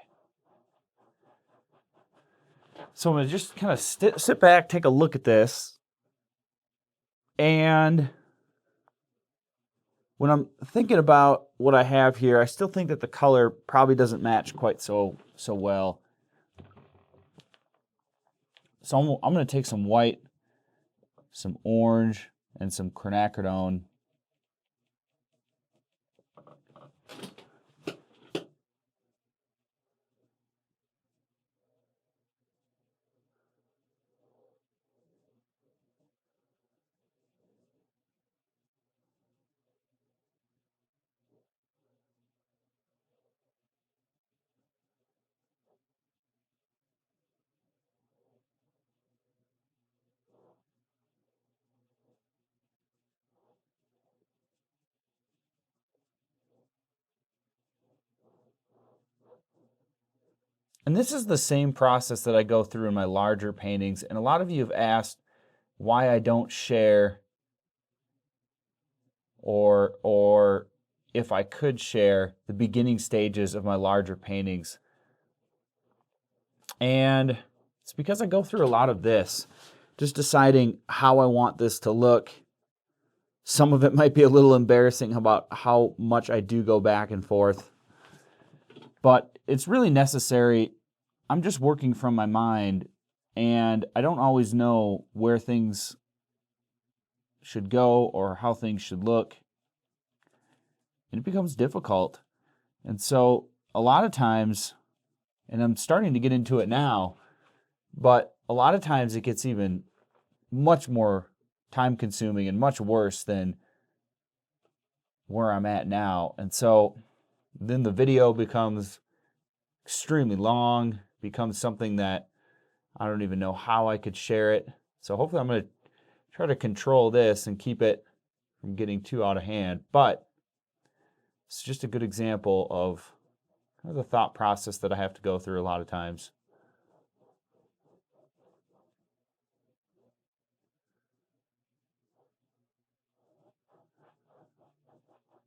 So I'm going to just kind of sit back, take a look at this. And when I'm thinking about what I have here, I still think that the color probably doesn't match quite so well. So I'm going to take some white, some orange, and some quinacridone. And this is the same process that I go through in my larger paintings. And a lot of you have asked why I don't share, or if I could share the beginning stages of my larger paintings. And it's because I go through a lot of this, just deciding how I want this to look. Some of it might be a little embarrassing about how much I do go back and forth, but it's really necessary. I'm just working from my mind, and I don't always know where things should go or how things should look. And it becomes difficult. And so a lot of times, and I'm starting to get into it now, but a lot of times it gets even much more time consuming and much worse than where I'm at now. And so then the video becomes extremely long, becomes something that I don't even know how I could share it. So hopefully I'm going to try to control this and keep it from getting too out of hand. But it's just a good example of kind of the thought process that I have to go through a lot of times.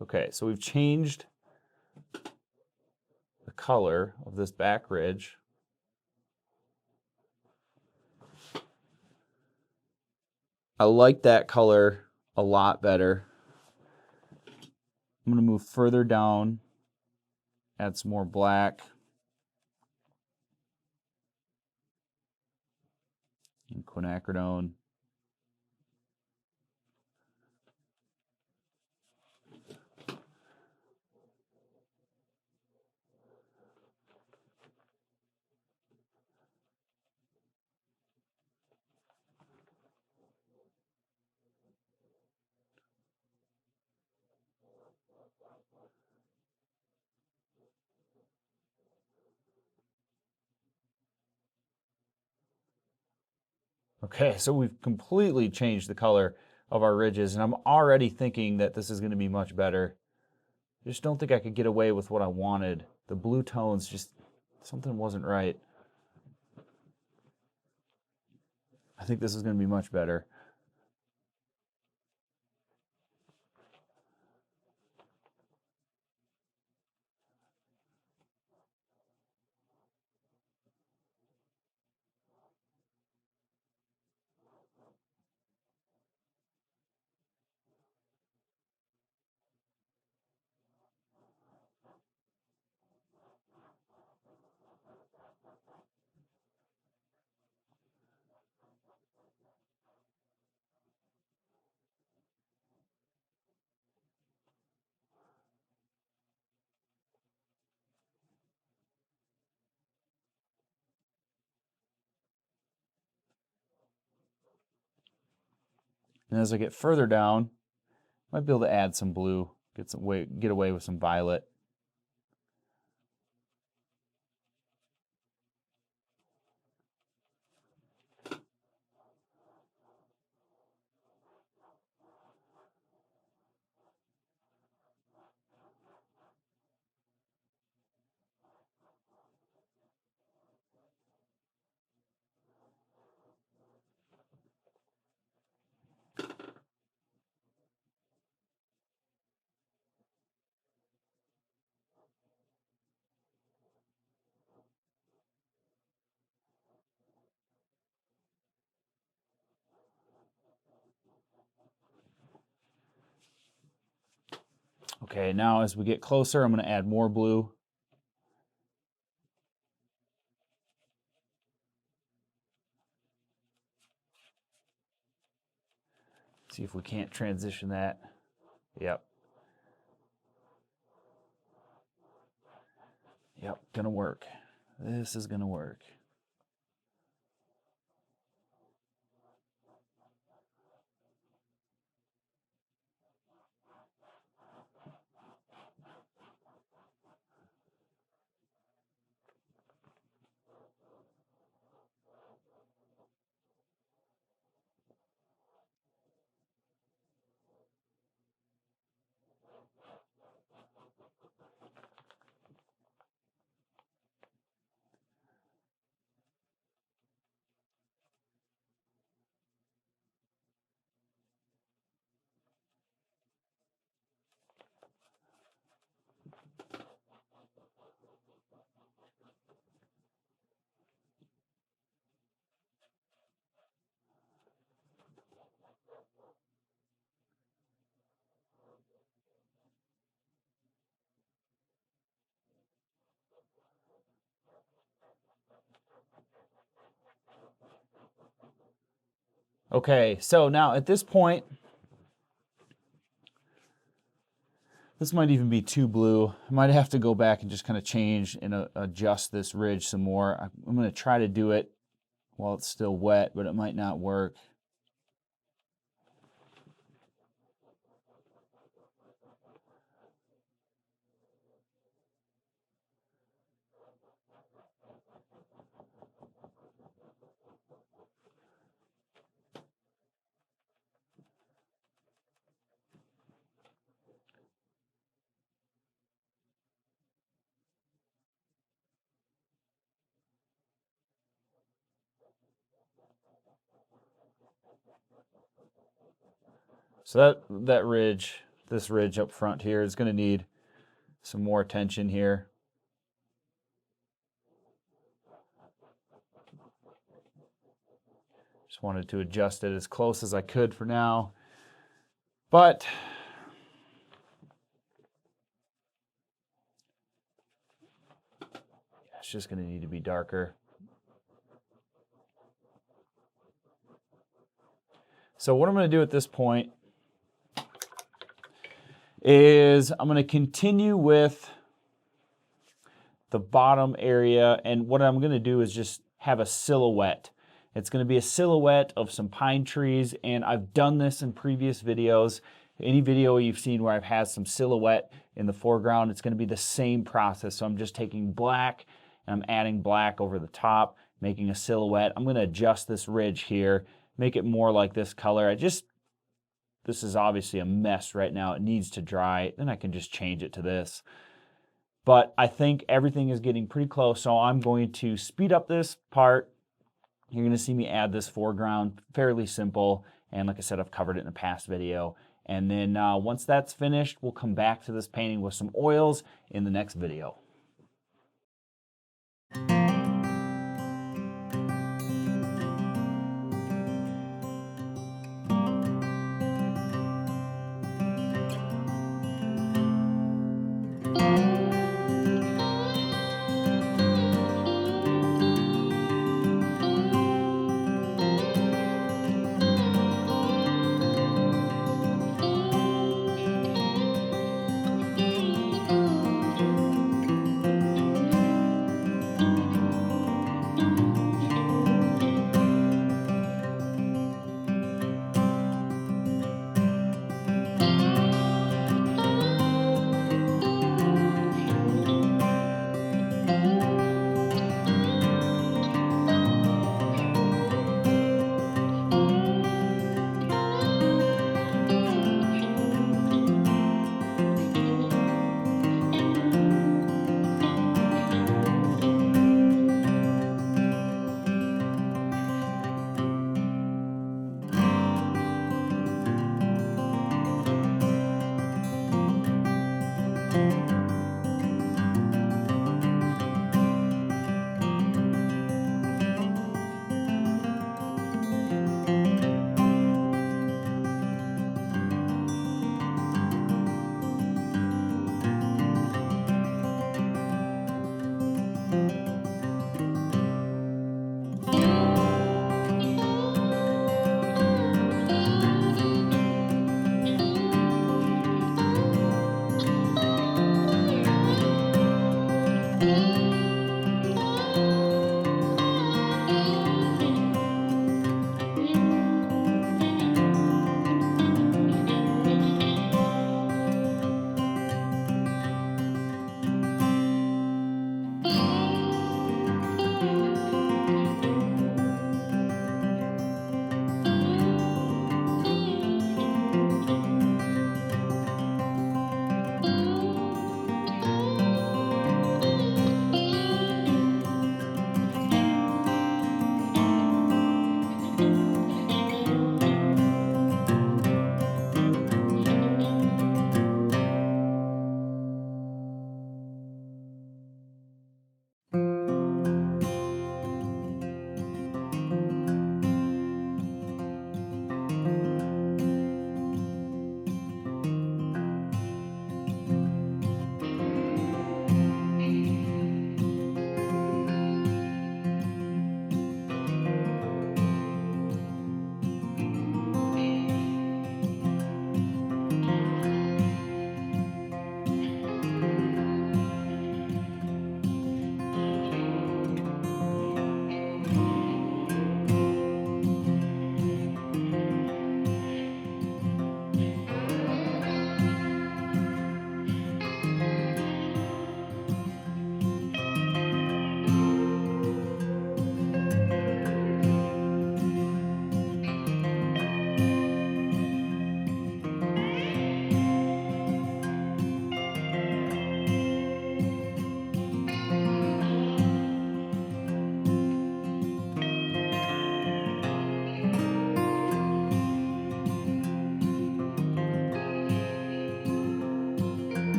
Okay, so we've changed the color of this back ridge. I like that color a lot better. I'm going to move further down, add some more black. And quinacridone. Okay, so we've completely changed the color of our ridges, and I'm already thinking that this is going to be much better. I just don't think I could get away with what I wanted. The blue tones, just something wasn't right. I think this is going to be much better. And as I get further down, I might be able to add some blue, get away with some violet. Okay, now as we get closer, I'm going to add more blue. See if we can't transition that. Yep. Yep, gonna work. This is gonna work. Okay, so now at this point, this might even be too blue. I might have to go back and just kind of change and adjust this ridge some more. I'm going to try to do it while it's still wet, but it might not work. So that ridge, this ridge up front here is going to need some more attention here. Just wanted to adjust it as close as I could for now. But it's just going to need to be darker. So what I'm going to do at this point is I'm going to continue with the bottom area, and what I'm going to do is just have a silhouette. It's going to be a silhouette of some pine trees, and I've done this in previous videos. Any video you've seen where I've had some silhouette in the foreground, it's going to be the same process. So I'm just taking black and I'm adding black over the top, making a silhouette. I'm going to adjust this ridge here, make it more like this color. This is obviously a mess right now. It needs to dry. Then I can just change it to this. But I think everything is getting pretty close, so I'm going to speed up this part. You're going to see me add this foreground, fairly simple. And like I said, I've covered it in a past video. And then once that's finished, we'll come back to this painting with some oils in the next video.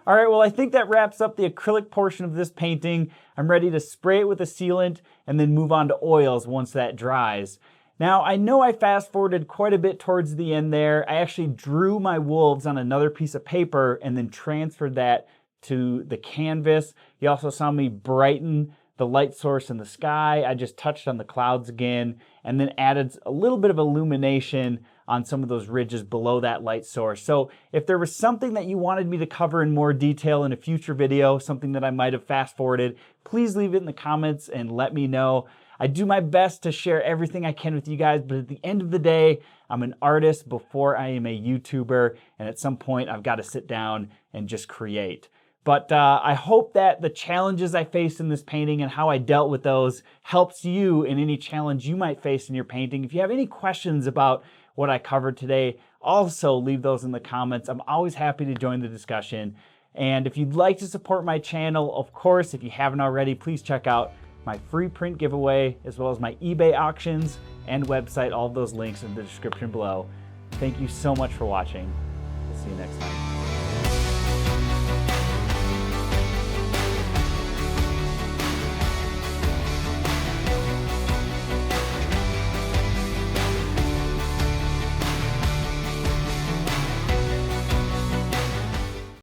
All right, well, I think that wraps up the acrylic portion of this painting. I'm ready to spray it with a sealant and then move on to oils once that dries. Now, I know I fast forwarded quite a bit towards the end there. I actually drew my wolves on another piece of paper and then transferred that to the canvas. You also saw me brighten the light source in the sky. I just touched on the clouds again and then added a little bit of illumination on some of those ridges below that light source. So if there was something that you wanted me to cover in more detail in a future video, something that I might have fast forwarded, please leave it in the comments and let me know. I do my best to share everything I can with you guys, but at the end of the day, I'm an artist before I am a YouTuber, and at some point I've got to sit down and just create. But I hope that the challenges I faced in this painting and how I dealt with those helps you in any challenge you might face in your painting. If you have any questions about what I covered today, also leave those in the comments. I'm always happy to join the discussion. And if you'd like to support my channel, of course, if you haven't already, please check out my free print giveaway, as well as my eBay auctions and website. All of those links in the description below. Thank you so much for watching. We'll see you next time.